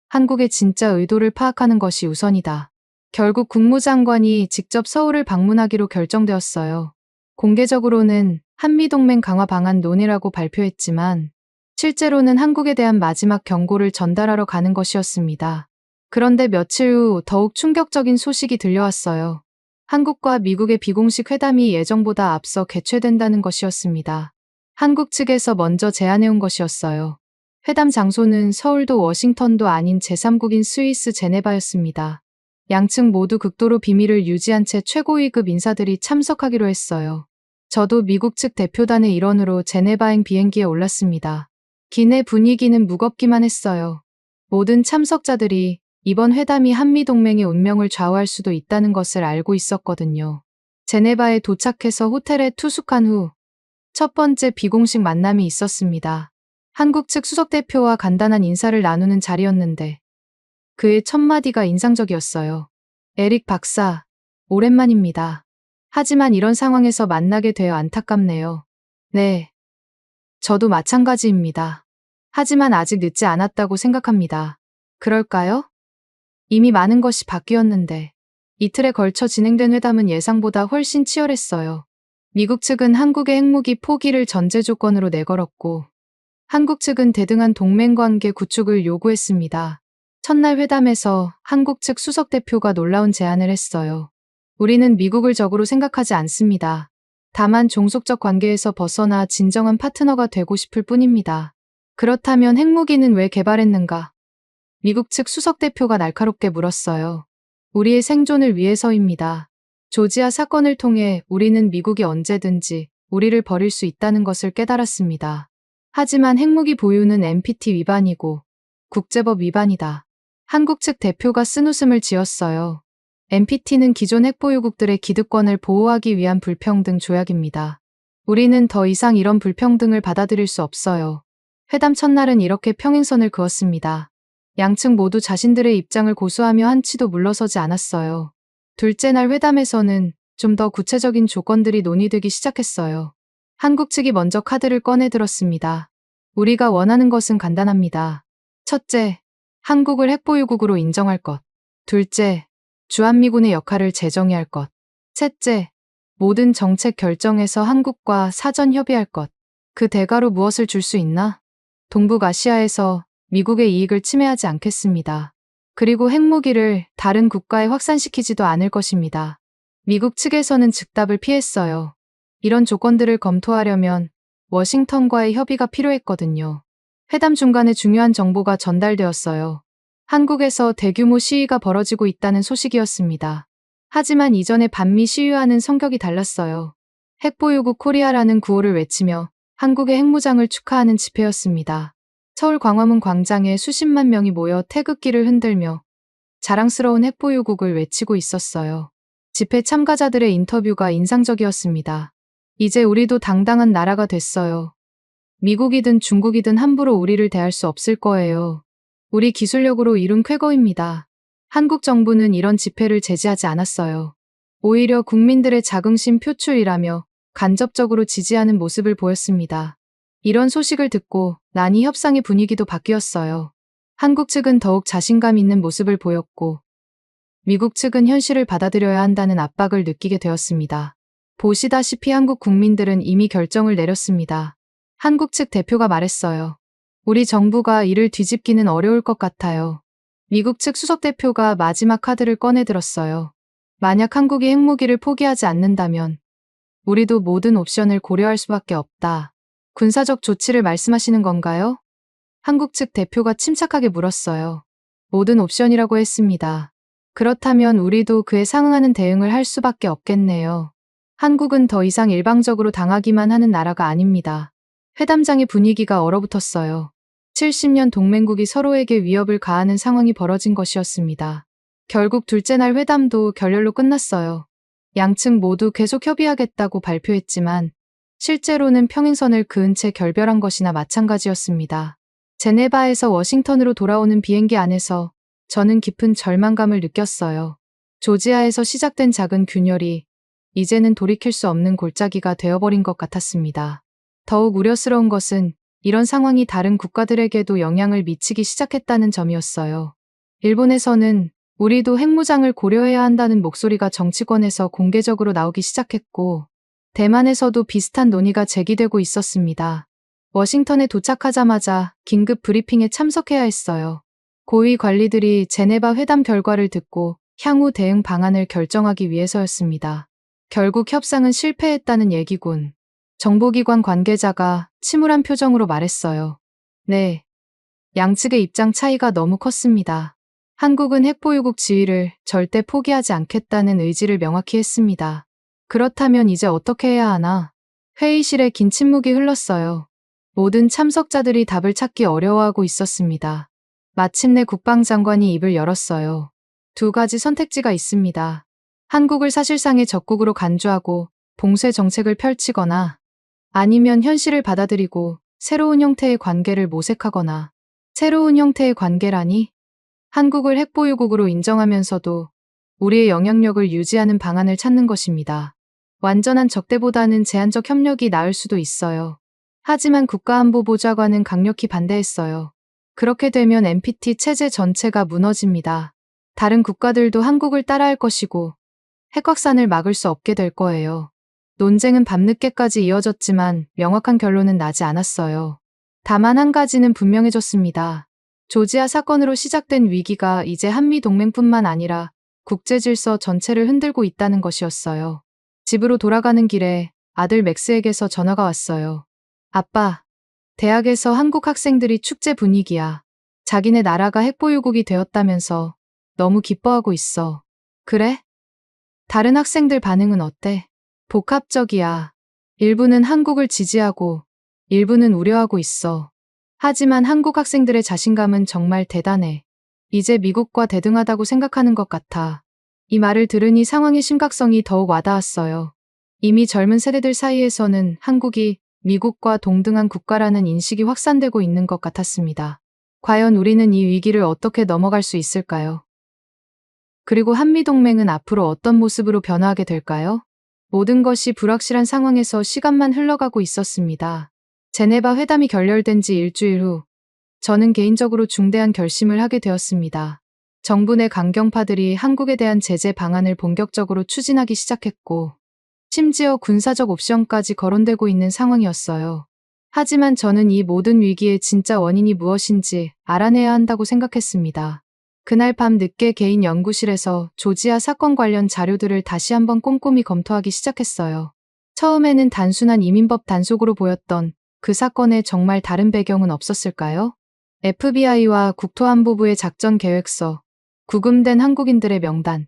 한국의 진짜 의도를 파악하는 것이 우선이다. 결국 국무장관이 직접 서울을 방문하기로 결정되었어요. 공개적으로는 한미동맹 강화 방안 논의라고 발표했지만 실제로는 한국에 대한 마지막 경고를 전달하러 가는 것이었습니다. 그런데 며칠 후 더욱 충격적인 소식이 들려왔어요. 한국과 미국의 비공식 회담이 예정보다 앞서 개최된다는 것이었습니다. 한국 측에서 먼저 제안해온 것이었어요. 회담 장소는 서울도 워싱턴도 아닌 제3국인 스위스 제네바였습니다. 양측 모두 극도로 비밀을 유지한 채 최고위급 인사들이 참석하기로 했어요. 저도 미국 측 대표단의 일원으로 제네바행 비행기에 올랐습니다. 기내 분위기는 무겁기만 했어요. 모든 참석자들이 이번 회담이 한미동맹의 운명을 좌우할 수도 있다는 것을 알고 있었거든요. 제네바에 도착해서 호텔에 투숙한 후 첫 번째 비공식 만남이 있었습니다. 한국 측 수석대표와 간단한 인사를 나누는 자리였는데 그의 첫 마디가 인상적이었어요. 에릭 박사, 오랜만입니다. 하지만 이런 상황에서 만나게 되어 안타깝네요. 네, 저도 마찬가지입니다. 하지만 아직 늦지 않았다고 생각합니다. 그럴까요? 이미 많은 것이 바뀌었는데 이틀에 걸쳐 진행된 회담은 예상보다 훨씬 치열했어요. 미국 측은 한국의 핵무기 포기를 전제 조건으로 내걸었고 한국 측은 대등한 동맹관계 구축을 요구했습니다. 첫날 회담에서 한국 측 수석대표가 놀라운 제안을 했어요. 우리는 미국을 적으로 생각하지 않습니다. 다만 종속적 관계에서 벗어나 진정한 파트너가 되고 싶을 뿐입니다. 그렇다면 핵무기는 왜 개발했는가? 미국 측 수석대표가 날카롭게 물었어요. 우리의 생존을 위해서입니다. 조지아 사건을 통해 우리는 미국이 언제든지 우리를 버릴 수 있다는 것을 깨달았습니다. 하지만 핵무기 보유는 NPT 위반이고 국제법 위반이다. 한국 측 대표가 쓴웃음을 지었어요. NPT는 기존 핵보유국들의 기득권을 보호하기 위한 불평등 조약입니다. 우리는 더 이상 이런 불평등을 받아들일 수 없어요. 회담 첫날은 이렇게 평행선을 그었습니다. 양측 모두 자신들의 입장을 고수하며 한치도 물러서지 않았어요. 둘째 날 회담에서는 좀 더 구체적인 조건들이 논의되기 시작했어요. 한국 측이 먼저 카드를 꺼내 들었습니다. 우리가 원하는 것은 간단합니다. 첫째, 한국을 핵보유국으로 인정할 것. 둘째, 주한미군의 역할을 재정의할 것. 셋째, 모든 정책 결정에서 한국과 사전 협의할 것. 그 대가로 무엇을 줄 수 있나? 동북아시아에서 미국의 이익을 침해하지 않겠습니다. 그리고 핵무기를 다른 국가에 확산시키지도 않을 것입니다. 미국 측에서는 즉답을 피했어요. 이런 조건들을 검토하려면 워싱턴과의 협의가 필요했거든요. 회담 중간에 중요한 정보가 전달되었어요. 한국에서 대규모 시위가 벌어지고 있다는 소식이었습니다. 하지만 이전의 반미 시위와는 성격이 달랐어요. 핵보유국 코리아라는 구호를 외치며 한국의 핵무장을 축하하는 집회였습니다. 서울 광화문 광장에 수십만 명이 모여 태극기를 흔들며 자랑스러운 핵보유국을 외치고 있었어요. 집회 참가자들의 인터뷰가 인상적이었습니다. 이제 우리도 당당한 나라가 됐어요. 미국이든 중국이든 함부로 우리를 대할 수 없을 거예요. 우리 기술력으로 이룬 쾌거입니다. 한국 정부는 이런 집회를 제지하지 않았어요. 오히려 국민들의 자긍심 표출이라며 간접적으로 지지하는 모습을 보였습니다. 이런 소식을 듣고 난이 협상의 분위기도 바뀌었어요. 한국 측은 더욱 자신감 있는 모습을 보였고 미국 측은 현실을 받아들여야 한다는 압박을 느끼게 되었습니다. 보시다시피 한국 국민들은 이미 결정을 내렸습니다. 한국 측 대표가 말했어요. 우리 정부가 이를 뒤집기는 어려울 것 같아요. 미국 측 수석대표가 마지막 카드를 꺼내 들었어요. 만약 한국이 핵무기를 포기하지 않는다면 우리도 모든 옵션을 고려할 수밖에 없다. 군사적 조치를 말씀하시는 건가요? 한국 측 대표가 침착하게 물었어요. 모든 옵션이라고 했습니다. 그렇다면 우리도 그에 상응하는 대응을 할 수밖에 없겠네요. 한국은 더 이상 일방적으로 당하기만 하는 나라가 아닙니다. 회담장의 분위기가 얼어붙었어요. 70년 동맹국이 서로에게 위협을 가하는 상황이 벌어진 것이었습니다. 결국 둘째 날 회담도 결렬로 끝났어요. 양측 모두 계속 협의하겠다고 발표했지만 실제로는 평행선을 그은 채 결별한 것이나 마찬가지였습니다. 제네바에서 워싱턴으로 돌아오는 비행기 안에서 저는 깊은 절망감을 느꼈어요. 조지아에서 시작된 작은 균열이 이제는 돌이킬 수 없는 골짜기가 되어버린 것 같았습니다. 더욱 우려스러운 것은 이런 상황이 다른 국가들에게도 영향을 미치기 시작했다는 점이었어요. 일본에서는 우리도 핵무장을 고려해야 한다는 목소리가 정치권에서 공개적으로 나오기 시작했고 대만에서도 비슷한 논의가 제기되고 있었습니다. 워싱턴에 도착하자마자 긴급 브리핑에 참석해야 했어요. 고위 관리들이 제네바 회담 결과를 듣고 향후 대응 방안을 결정하기 위해서였습니다. 결국 협상은 실패했다는 얘기군. 정보기관 관계자가 침울한 표정으로 말했어요. 네. 양측의 입장 차이가 너무 컸습니다. 한국은 핵보유국 지위를 절대 포기하지 않겠다는 의지를 명확히 했습니다. 그렇다면 이제 어떻게 해야 하나? 회의실에 긴 침묵이 흘렀어요. 모든 참석자들이 답을 찾기 어려워하고 있었습니다. 마침내 국방장관이 입을 열었어요. 두 가지 선택지가 있습니다. 한국을 사실상의 적국으로 간주하고 봉쇄 정책을 펼치거나 아니면 현실을 받아들이고 새로운 형태의 관계를 모색하거나. 새로운 형태의 관계라니? 한국을 핵보유국으로 인정하면서도 우리의 영향력을 유지하는 방안을 찾는 것입니다. 완전한 적대보다는 제한적 협력이 나을 수도 있어요. 하지만 국가안보보좌관은 강력히 반대했어요. 그렇게 되면 NPT 체제 전체가 무너집니다. 다른 국가들도 한국을 따라할 것이고 핵 확산을 막을 수 없게 될 거예요. 논쟁은 밤늦게까지 이어졌지만 명확한 결론은 나지 않았어요. 다만 한 가지는 분명해졌습니다. 조지아 사건으로 시작된 위기가 이제 한미동맹뿐만 아니라 국제질서 전체를 흔들고 있다는 것이었어요. 집으로 돌아가는 길에 아들 맥스에게서 전화가 왔어요. 아빠, 대학에서 한국 학생들이 축제 분위기야. 자기네 나라가 핵보유국이 되었다면서 너무 기뻐하고 있어. 그래? 다른 학생들 반응은 어때? 복합적이야. 일부는 한국을 지지하고 일부는 우려하고 있어. 하지만 한국 학생들의 자신감은 정말 대단해. 이제 미국과 대등하다고 생각하는 것 같아. 이 말을 들으니 상황의 심각성이 더욱 와닿았어요. 이미 젊은 세대들 사이에서는 한국이 미국과 동등한 국가라는 인식이 확산되고 있는 것 같았습니다. 과연 우리는 이 위기를 어떻게 넘어갈 수 있을까요? 그리고 한미동맹은 앞으로 어떤 모습으로 변화하게 될까요? 모든 것이 불확실한 상황에서 시간만 흘러가고 있었습니다. 제네바 회담이 결렬된 지 일주일 후, 저는 개인적으로 중대한 결심을 하게 되었습니다. 정부 내 강경파들이 한국에 대한 제재 방안을 본격적으로 추진하기 시작했고, 심지어 군사적 옵션까지 거론되고 있는 상황이었어요. 하지만 저는 이 모든 위기의 진짜 원인이 무엇인지 알아내야 한다고 생각했습니다. 그날 밤 늦게 개인 연구실에서 조지아 사건 관련 자료들을 다시 한번 꼼꼼히 검토하기 시작했어요. 처음에는 단순한 이민법 단속으로 보였던 그 사건에 정말 다른 배경은 없었을까요? FBI와 국토안보부의 작전 계획서, 구금된 한국인들의 명단,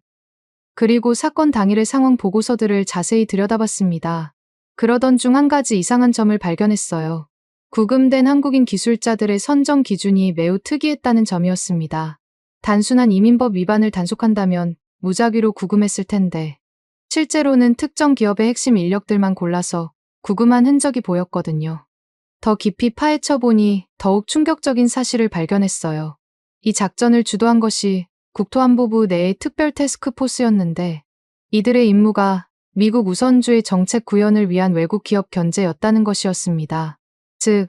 그리고 사건 당일의 상황 보고서들을 자세히 들여다봤습니다. 그러던 중 한 가지 이상한 점을 발견했어요. 구금된 한국인 기술자들의 선정 기준이 매우 특이했다는 점이었습니다. 단순한 이민법 위반을 단속한다면 무작위로 구금했을 텐데, 실제로는 특정 기업의 핵심 인력들만 골라서 구금한 흔적이 보였거든요. 더 깊이 파헤쳐 보니 더욱 충격적인 사실을 발견했어요. 이 작전을 주도한 것이 국토안보부 내의 특별 태스크포스였는데, 이들의 임무가 미국 우선주의 정책 구현을 위한 외국 기업 견제였다는 것이었습니다. 즉,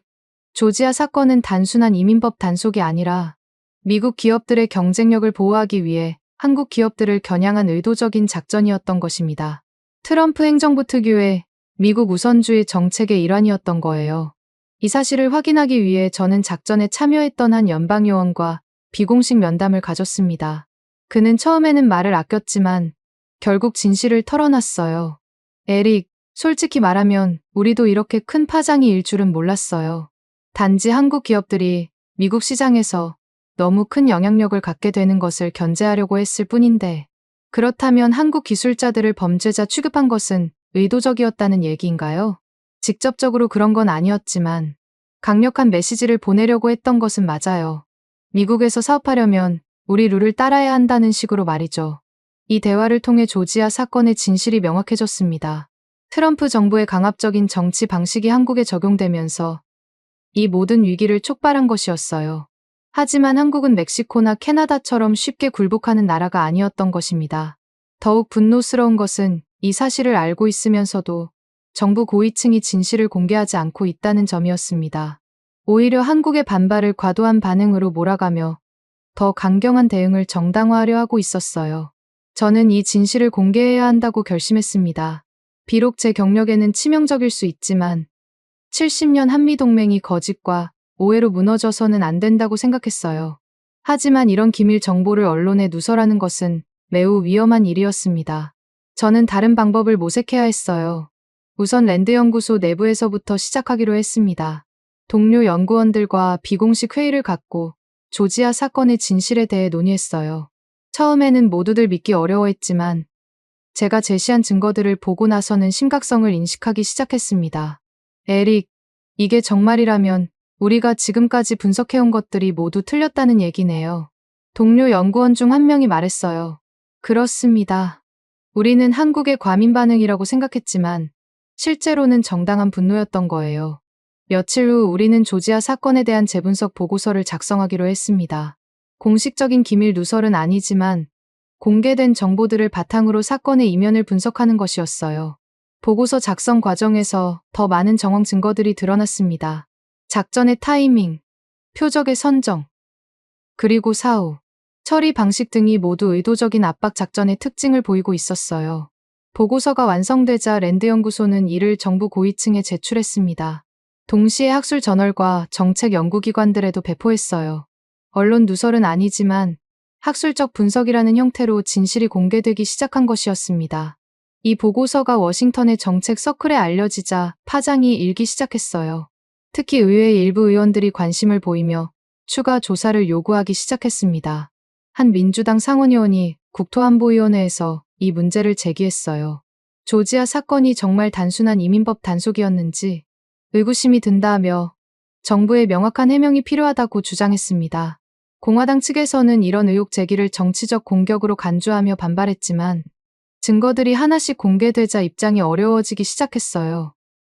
조지아 사건은 단순한 이민법 단속이 아니라 미국 기업들의 경쟁력을 보호하기 위해 한국 기업들을 겨냥한 의도적인 작전이었던 것입니다. 트럼프 행정부 특유의 미국 우선주의 정책의 일환이었던 거예요. 이 사실을 확인하기 위해 저는 작전에 참여했던 한 연방요원과 비공식 면담을 가졌습니다. 그는 처음에는 말을 아꼈지만 결국 진실을 털어놨어요. 에릭, 솔직히 말하면 우리도 이렇게 큰 파장이 일 줄은 몰랐어요. 단지 한국 기업들이 미국 시장에서 너무 큰 영향력을 갖게 되는 것을 견제하려고 했을 뿐인데, 그렇다면 한국 기술자들을 범죄자 취급한 것은 의도적이었다는 얘기인가요? 직접적으로 그런 건 아니었지만 강력한 메시지를 보내려고 했던 것은 맞아요. 미국에서 사업하려면 우리 룰을 따라야 한다는 식으로 말이죠. 이 대화를 통해 조지아 사건의 진실이 명확해졌습니다. 트럼프 정부의 강압적인 정치 방식이 한국에 적용되면서 이 모든 위기를 촉발한 것이었어요. 하지만 한국은 멕시코나 캐나다처럼 쉽게 굴복하는 나라가 아니었던 것입니다. 더욱 분노스러운 것은 이 사실을 알고 있으면서도 정부 고위층이 진실을 공개하지 않고 있다는 점이었습니다. 오히려 한국의 반발을 과도한 반응으로 몰아가며 더 강경한 대응을 정당화하려 하고 있었어요. 저는 이 진실을 공개해야 한다고 결심했습니다. 비록 제 경력에는 치명적일 수 있지만 70년 한미동맹이 거짓과 오해로 무너져서는 안 된다고 생각했어요. 하지만 이런 기밀 정보를 언론에 누설하는 것은 매우 위험한 일이었습니다. 저는 다른 방법을 모색해야 했어요. 우선 랜드연구소 내부에서부터 시작하기로 했습니다. 동료 연구원들과 비공식 회의를 갖고 조지아 사건의 진실에 대해 논의했어요. 처음에는 모두들 믿기 어려워했지만 제가 제시한 증거들을 보고 나서는 심각성을 인식하기 시작했습니다. 에릭, 이게 정말이라면 우리가 지금까지 분석해온 것들이 모두 틀렸다는 얘기네요. 동료 연구원 중 한 명이 말했어요. 그렇습니다. 우리는 한국의 과민 반응이라고 생각했지만 실제로는 정당한 분노였던 거예요. 며칠 후 우리는 조지아 사건에 대한 재분석 보고서를 작성하기로 했습니다. 공식적인 기밀 누설은 아니지만 공개된 정보들을 바탕으로 사건의 이면을 분석하는 것이었어요. 보고서 작성 과정에서 더 많은 정황 증거들이 드러났습니다. 작전의 타이밍, 표적의 선정, 그리고 사후, 처리 방식 등이 모두 의도적인 압박 작전의 특징을 보이고 있었어요. 보고서가 완성되자 랜드연구소는 이를 정부 고위층에 제출했습니다. 동시에 학술 저널과 정책 연구기관들에도 배포했어요. 언론 누설은 아니지만 학술적 분석이라는 형태로 진실이 공개되기 시작한 것이었습니다. 이 보고서가 워싱턴의 정책 서클에 알려지자 파장이 일기 시작했어요. 특히 의회 일부 의원들이 관심을 보이며 추가 조사를 요구하기 시작했습니다. 한 민주당 상원의원이 국토안보위원회에서 이 문제를 제기했어요. 조지아 사건이 정말 단순한 이민법 단속이었는지 의구심이 든다며 정부의 명확한 해명이 필요하다고 주장했습니다. 공화당 측에서는 이런 의혹 제기를 정치적 공격으로 간주하며 반발했지만 증거들이 하나씩 공개되자 입장이 어려워지기 시작했어요.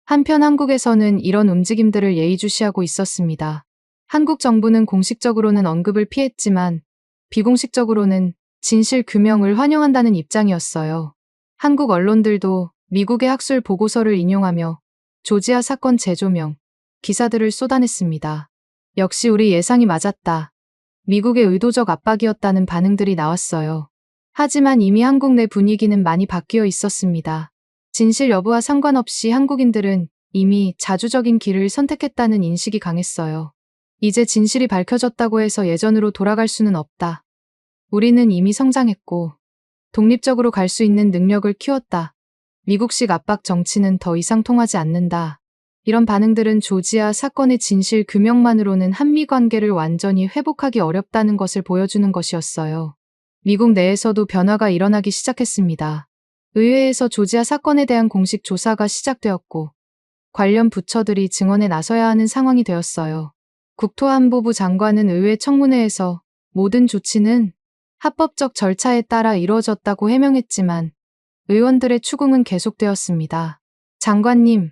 한편 한국에서는 이런 움직임들을 예의주시하고 있었습니다. 한국 정부는 공식적으로는 언급을 피했지만 비공식적으로는 진실 규명을 환영한다는 입장이었어요. 한국 언론들도 미국의 학술 보고서를 인용하며 조지아 사건 재조명 기사들을 쏟아냈습니다. 역시 우리 예상이 맞았다. 미국의 의도적 압박이었다는 반응들이 나왔어요. 하지만 이미 한국 내 분위기는 많이 바뀌어 있었습니다. 진실 여부와 상관없이 한국인들은 이미 자주적인 길을 선택했다는 인식이 강했어요. 이제 진실이 밝혀졌다고 해서 예전으로 돌아갈 수는 없다. 우리는 이미 성장했고 독립적으로 갈 수 있는 능력을 키웠다. 미국식 압박 정치는 더 이상 통하지 않는다. 이런 반응들은 조지아 사건의 진실 규명만으로는 한미 관계를 완전히 회복하기 어렵다는 것을 보여주는 것이었어요. 미국 내에서도 변화가 일어나기 시작했습니다. 의회에서 조지아 사건에 대한 공식 조사가 시작되었고 관련 부처들이 증언에 나서야 하는 상황이 되었어요. 국토안보부 장관은 의회 청문회에서 모든 조치는 합법적 절차에 따라 이루어졌다고 해명했지만 의원들의 추궁은 계속되었습니다. 장관님,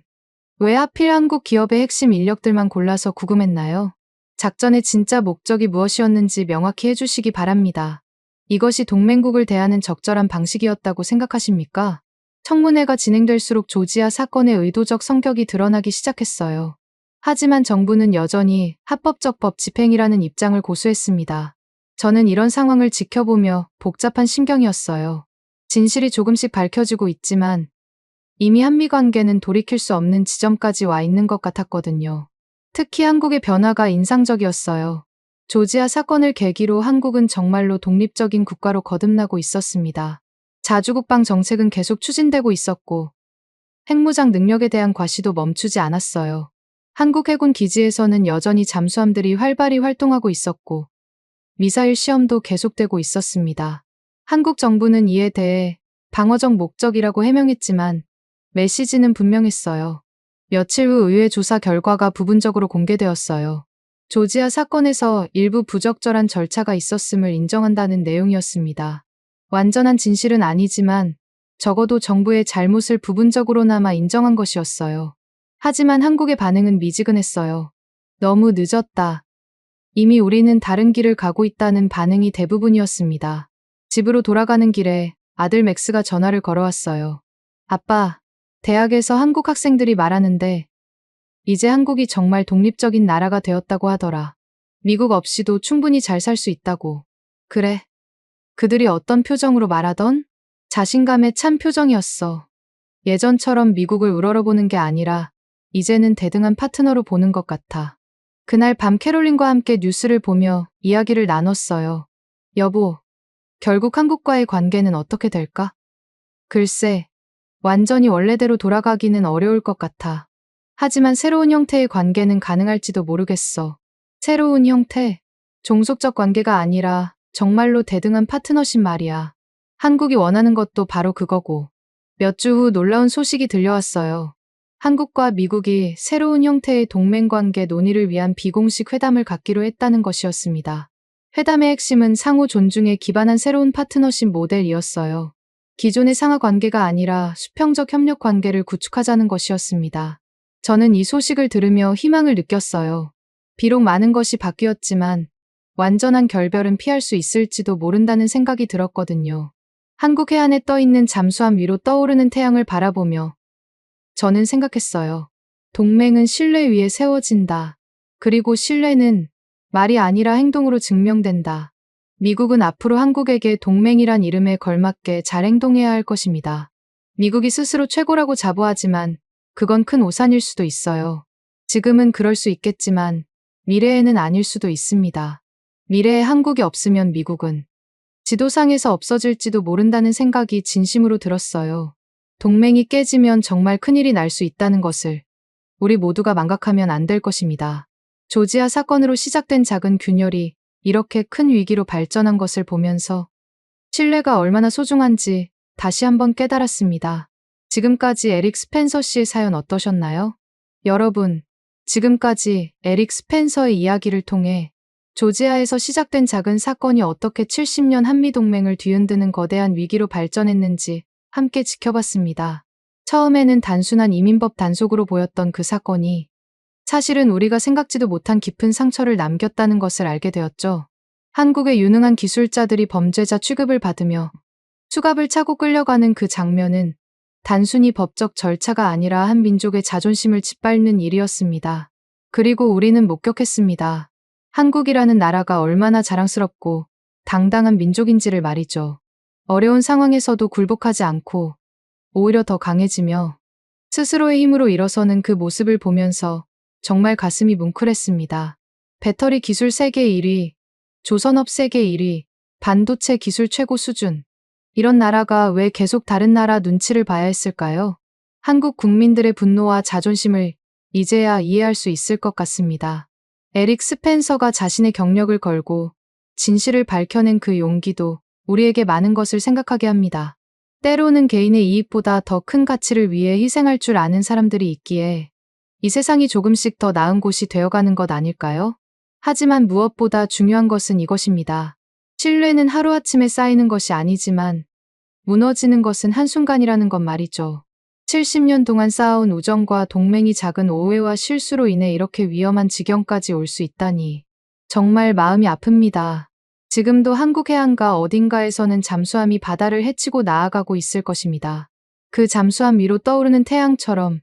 왜 하필 한국 기업의 핵심 인력들만 골라서 구금했나요? 작전의 진짜 목적이 무엇이었는지 명확히 해주시기 바랍니다. 이것이 동맹국을 대하는 적절한 방식이었다고 생각하십니까? 청문회가 진행될수록 조지아 사건의 의도적 성격이 드러나기 시작했어요. 하지만 정부는 여전히 합법적 법 집행이라는 입장을 고수했습니다. 저는 이런 상황을 지켜보며 복잡한 심경이었어요. 진실이 조금씩 밝혀지고 있지만 이미 한미 관계는 돌이킬 수 없는 지점까지 와 있는 것 같았거든요. 특히 한국의 변화가 인상적이었어요. 조지아 사건을 계기로 한국은 정말로 독립적인 국가로 거듭나고 있었습니다. 자주국방 정책은 계속 추진되고 있었고 핵무장 능력에 대한 과시도 멈추지 않았어요. 한국 해군 기지에서는 여전히 잠수함들이 활발히 활동하고 있었고 미사일 시험도 계속되고 있었습니다. 한국 정부는 이에 대해 방어적 목적이라고 해명했지만 메시지는 분명했어요. 며칠 후 의회 조사 결과가 부분적으로 공개되었어요. 조지아 사건에서 일부 부적절한 절차가 있었음을 인정한다는 내용이었습니다. 완전한 진실은 아니지만 적어도 정부의 잘못을 부분적으로나마 인정한 것이었어요. 하지만 한국의 반응은 미지근했어요. 너무 늦었다. 이미 우리는 다른 길을 가고 있다는 반응이 대부분이었습니다. 집으로 돌아가는 길에 아들 맥스가 전화를 걸어왔어요. 아빠, 대학에서 한국 학생들이 말하는데 이제 한국이 정말 독립적인 나라가 되었다고 하더라. 미국 없이도 충분히 잘 살 수 있다고. 그래. 그들이 어떤 표정으로 말하던? 자신감에 찬 표정이었어. 예전처럼 미국을 우러러보는 게 아니라 이제는 대등한 파트너로 보는 것 같아. 그날 밤 캐롤린과 함께 뉴스를 보며 이야기를 나눴어요. 여보, 결국 한국과의 관계는 어떻게 될까? 글쎄, 완전히 원래대로 돌아가기는 어려울 것 같아. 하지만 새로운 형태의 관계는 가능할지도 모르겠어. 새로운 형태? 종속적 관계가 아니라 정말로 대등한 파트너십 말이야. 한국이 원하는 것도 바로 그거고. 몇 주 후 놀라운 소식이 들려왔어요. 한국과 미국이 새로운 형태의 동맹관계 논의를 위한 비공식 회담을 갖기로 했다는 것이었습니다. 회담의 핵심은 상호 존중에 기반한 새로운 파트너십 모델이었어요. 기존의 상하 관계가 아니라 수평적 협력 관계를 구축하자는 것이었습니다. 저는 이 소식을 들으며 희망을 느꼈어요. 비록 많은 것이 바뀌었지만 완전한 결별은 피할 수 있을지도 모른다는 생각이 들었거든요. 한국 해안에 떠있는 잠수함 위로 떠오르는 태양을 바라보며 저는 생각했어요. 동맹은 신뢰 위에 세워진다. 그리고 신뢰는 말이 아니라 행동으로 증명된다. 미국은 앞으로 한국에게 동맹이란 이름에 걸맞게 잘 행동해야 할 것입니다. 미국이 스스로 최고라고 자부하지만 그건 큰 오산일 수도 있어요. 지금은 그럴 수 있겠지만 미래에는 아닐 수도 있습니다. 미래에 한국이 없으면 미국은 지도상에서 없어질지도 모른다는 생각이 진심으로 들었어요. 동맹이 깨지면 정말 큰일이 날 수 있다는 것을 우리 모두가 망각하면 안 될 것입니다. 조지아 사건으로 시작된 작은 균열이 이렇게 큰 위기로 발전한 것을 보면서 신뢰가 얼마나 소중한지 다시 한번 깨달았습니다. 지금까지 에릭 스펜서 씨의 사연 어떠셨나요? 여러분, 지금까지 에릭 스펜서의 이야기를 통해 조지아에서 시작된 작은 사건이 어떻게 70년 한미동맹을 뒤흔드는 거대한 위기로 발전했는지 함께 지켜봤습니다. 처음에는 단순한 이민법 단속으로 보였던 그 사건이 사실은 우리가 생각지도 못한 깊은 상처를 남겼다는 것을 알게 되었죠. 한국의 유능한 기술자들이 범죄자 취급을 받으며 수갑을 차고 끌려가는 그 장면은 단순히 법적 절차가 아니라 한 민족의 자존심을 짓밟는 일이었습니다. 그리고 우리는 목격했습니다. 한국이라는 나라가 얼마나 자랑스럽고 당당한 민족인지를 말이죠. 어려운 상황에서도 굴복하지 않고 오히려 더 강해지며 스스로의 힘으로 일어서는 그 모습을 보면서 정말 가슴이 뭉클했습니다. 배터리 기술 세계 1위, 조선업 세계 1위, 반도체 기술 최고 수준. 이런 나라가 왜 계속 다른 나라 눈치를 봐야 했을까요? 한국 국민들의 분노와 자존심을 이제야 이해할 수 있을 것 같습니다. 에릭 스펜서가 자신의 경력을 걸고 진실을 밝혀낸 그 용기도 우리에게 많은 것을 생각하게 합니다. 때로는 개인의 이익보다 더 큰 가치를 위해 희생할 줄 아는 사람들이 있기에 이 세상이 조금씩 더 나은 곳이 되어가는 것 아닐까요? 하지만 무엇보다 중요한 것은 이것입니다. 신뢰는 하루아침에 쌓이는 것이 아니지만 무너지는 것은 한순간이라는 것 말이죠. 70년 동안 쌓아온 우정과 동맹이 작은 오해와 실수로 인해 이렇게 위험한 지경까지 올 수 있다니 정말 마음이 아픕니다. 지금도 한국 해안가 어딘가에서는 잠수함이 바다를 헤치고 나아가고 있을 것입니다. 그 잠수함 위로 떠오르는 태양처럼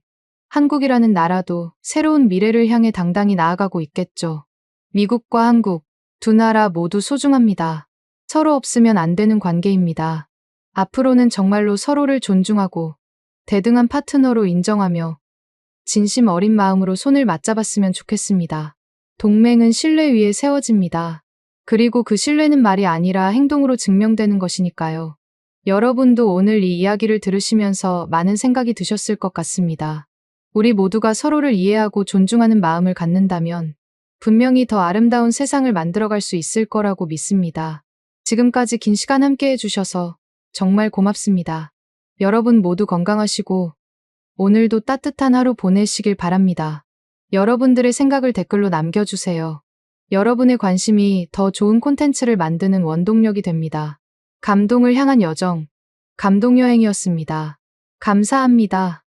한국이라는 나라도 새로운 미래를 향해 당당히 나아가고 있겠죠. 미국과 한국, 두 나라 모두 소중합니다. 서로 없으면 안 되는 관계입니다. 앞으로는 정말로 서로를 존중하고 대등한 파트너로 인정하며 진심 어린 마음으로 손을 맞잡았으면 좋겠습니다. 동맹은 신뢰 위에 세워집니다. 그리고 그 신뢰는 말이 아니라 행동으로 증명되는 것이니까요. 여러분도 오늘 이 이야기를 들으시면서 많은 생각이 드셨을 것 같습니다. 우리 모두가 서로를 이해하고 존중하는 마음을 갖는다면 분명히 더 아름다운 세상을 만들어갈 수 있을 거라고 믿습니다. 지금까지 긴 시간 함께 해주셔서 정말 고맙습니다. 여러분 모두 건강하시고 오늘도 따뜻한 하루 보내시길 바랍니다. 여러분들의 생각을 댓글로 남겨주세요. 여러분의 관심이 더 좋은 콘텐츠를 만드는 원동력이 됩니다. 감동을 향한 여정, 감동여행이었습니다. 감사합니다.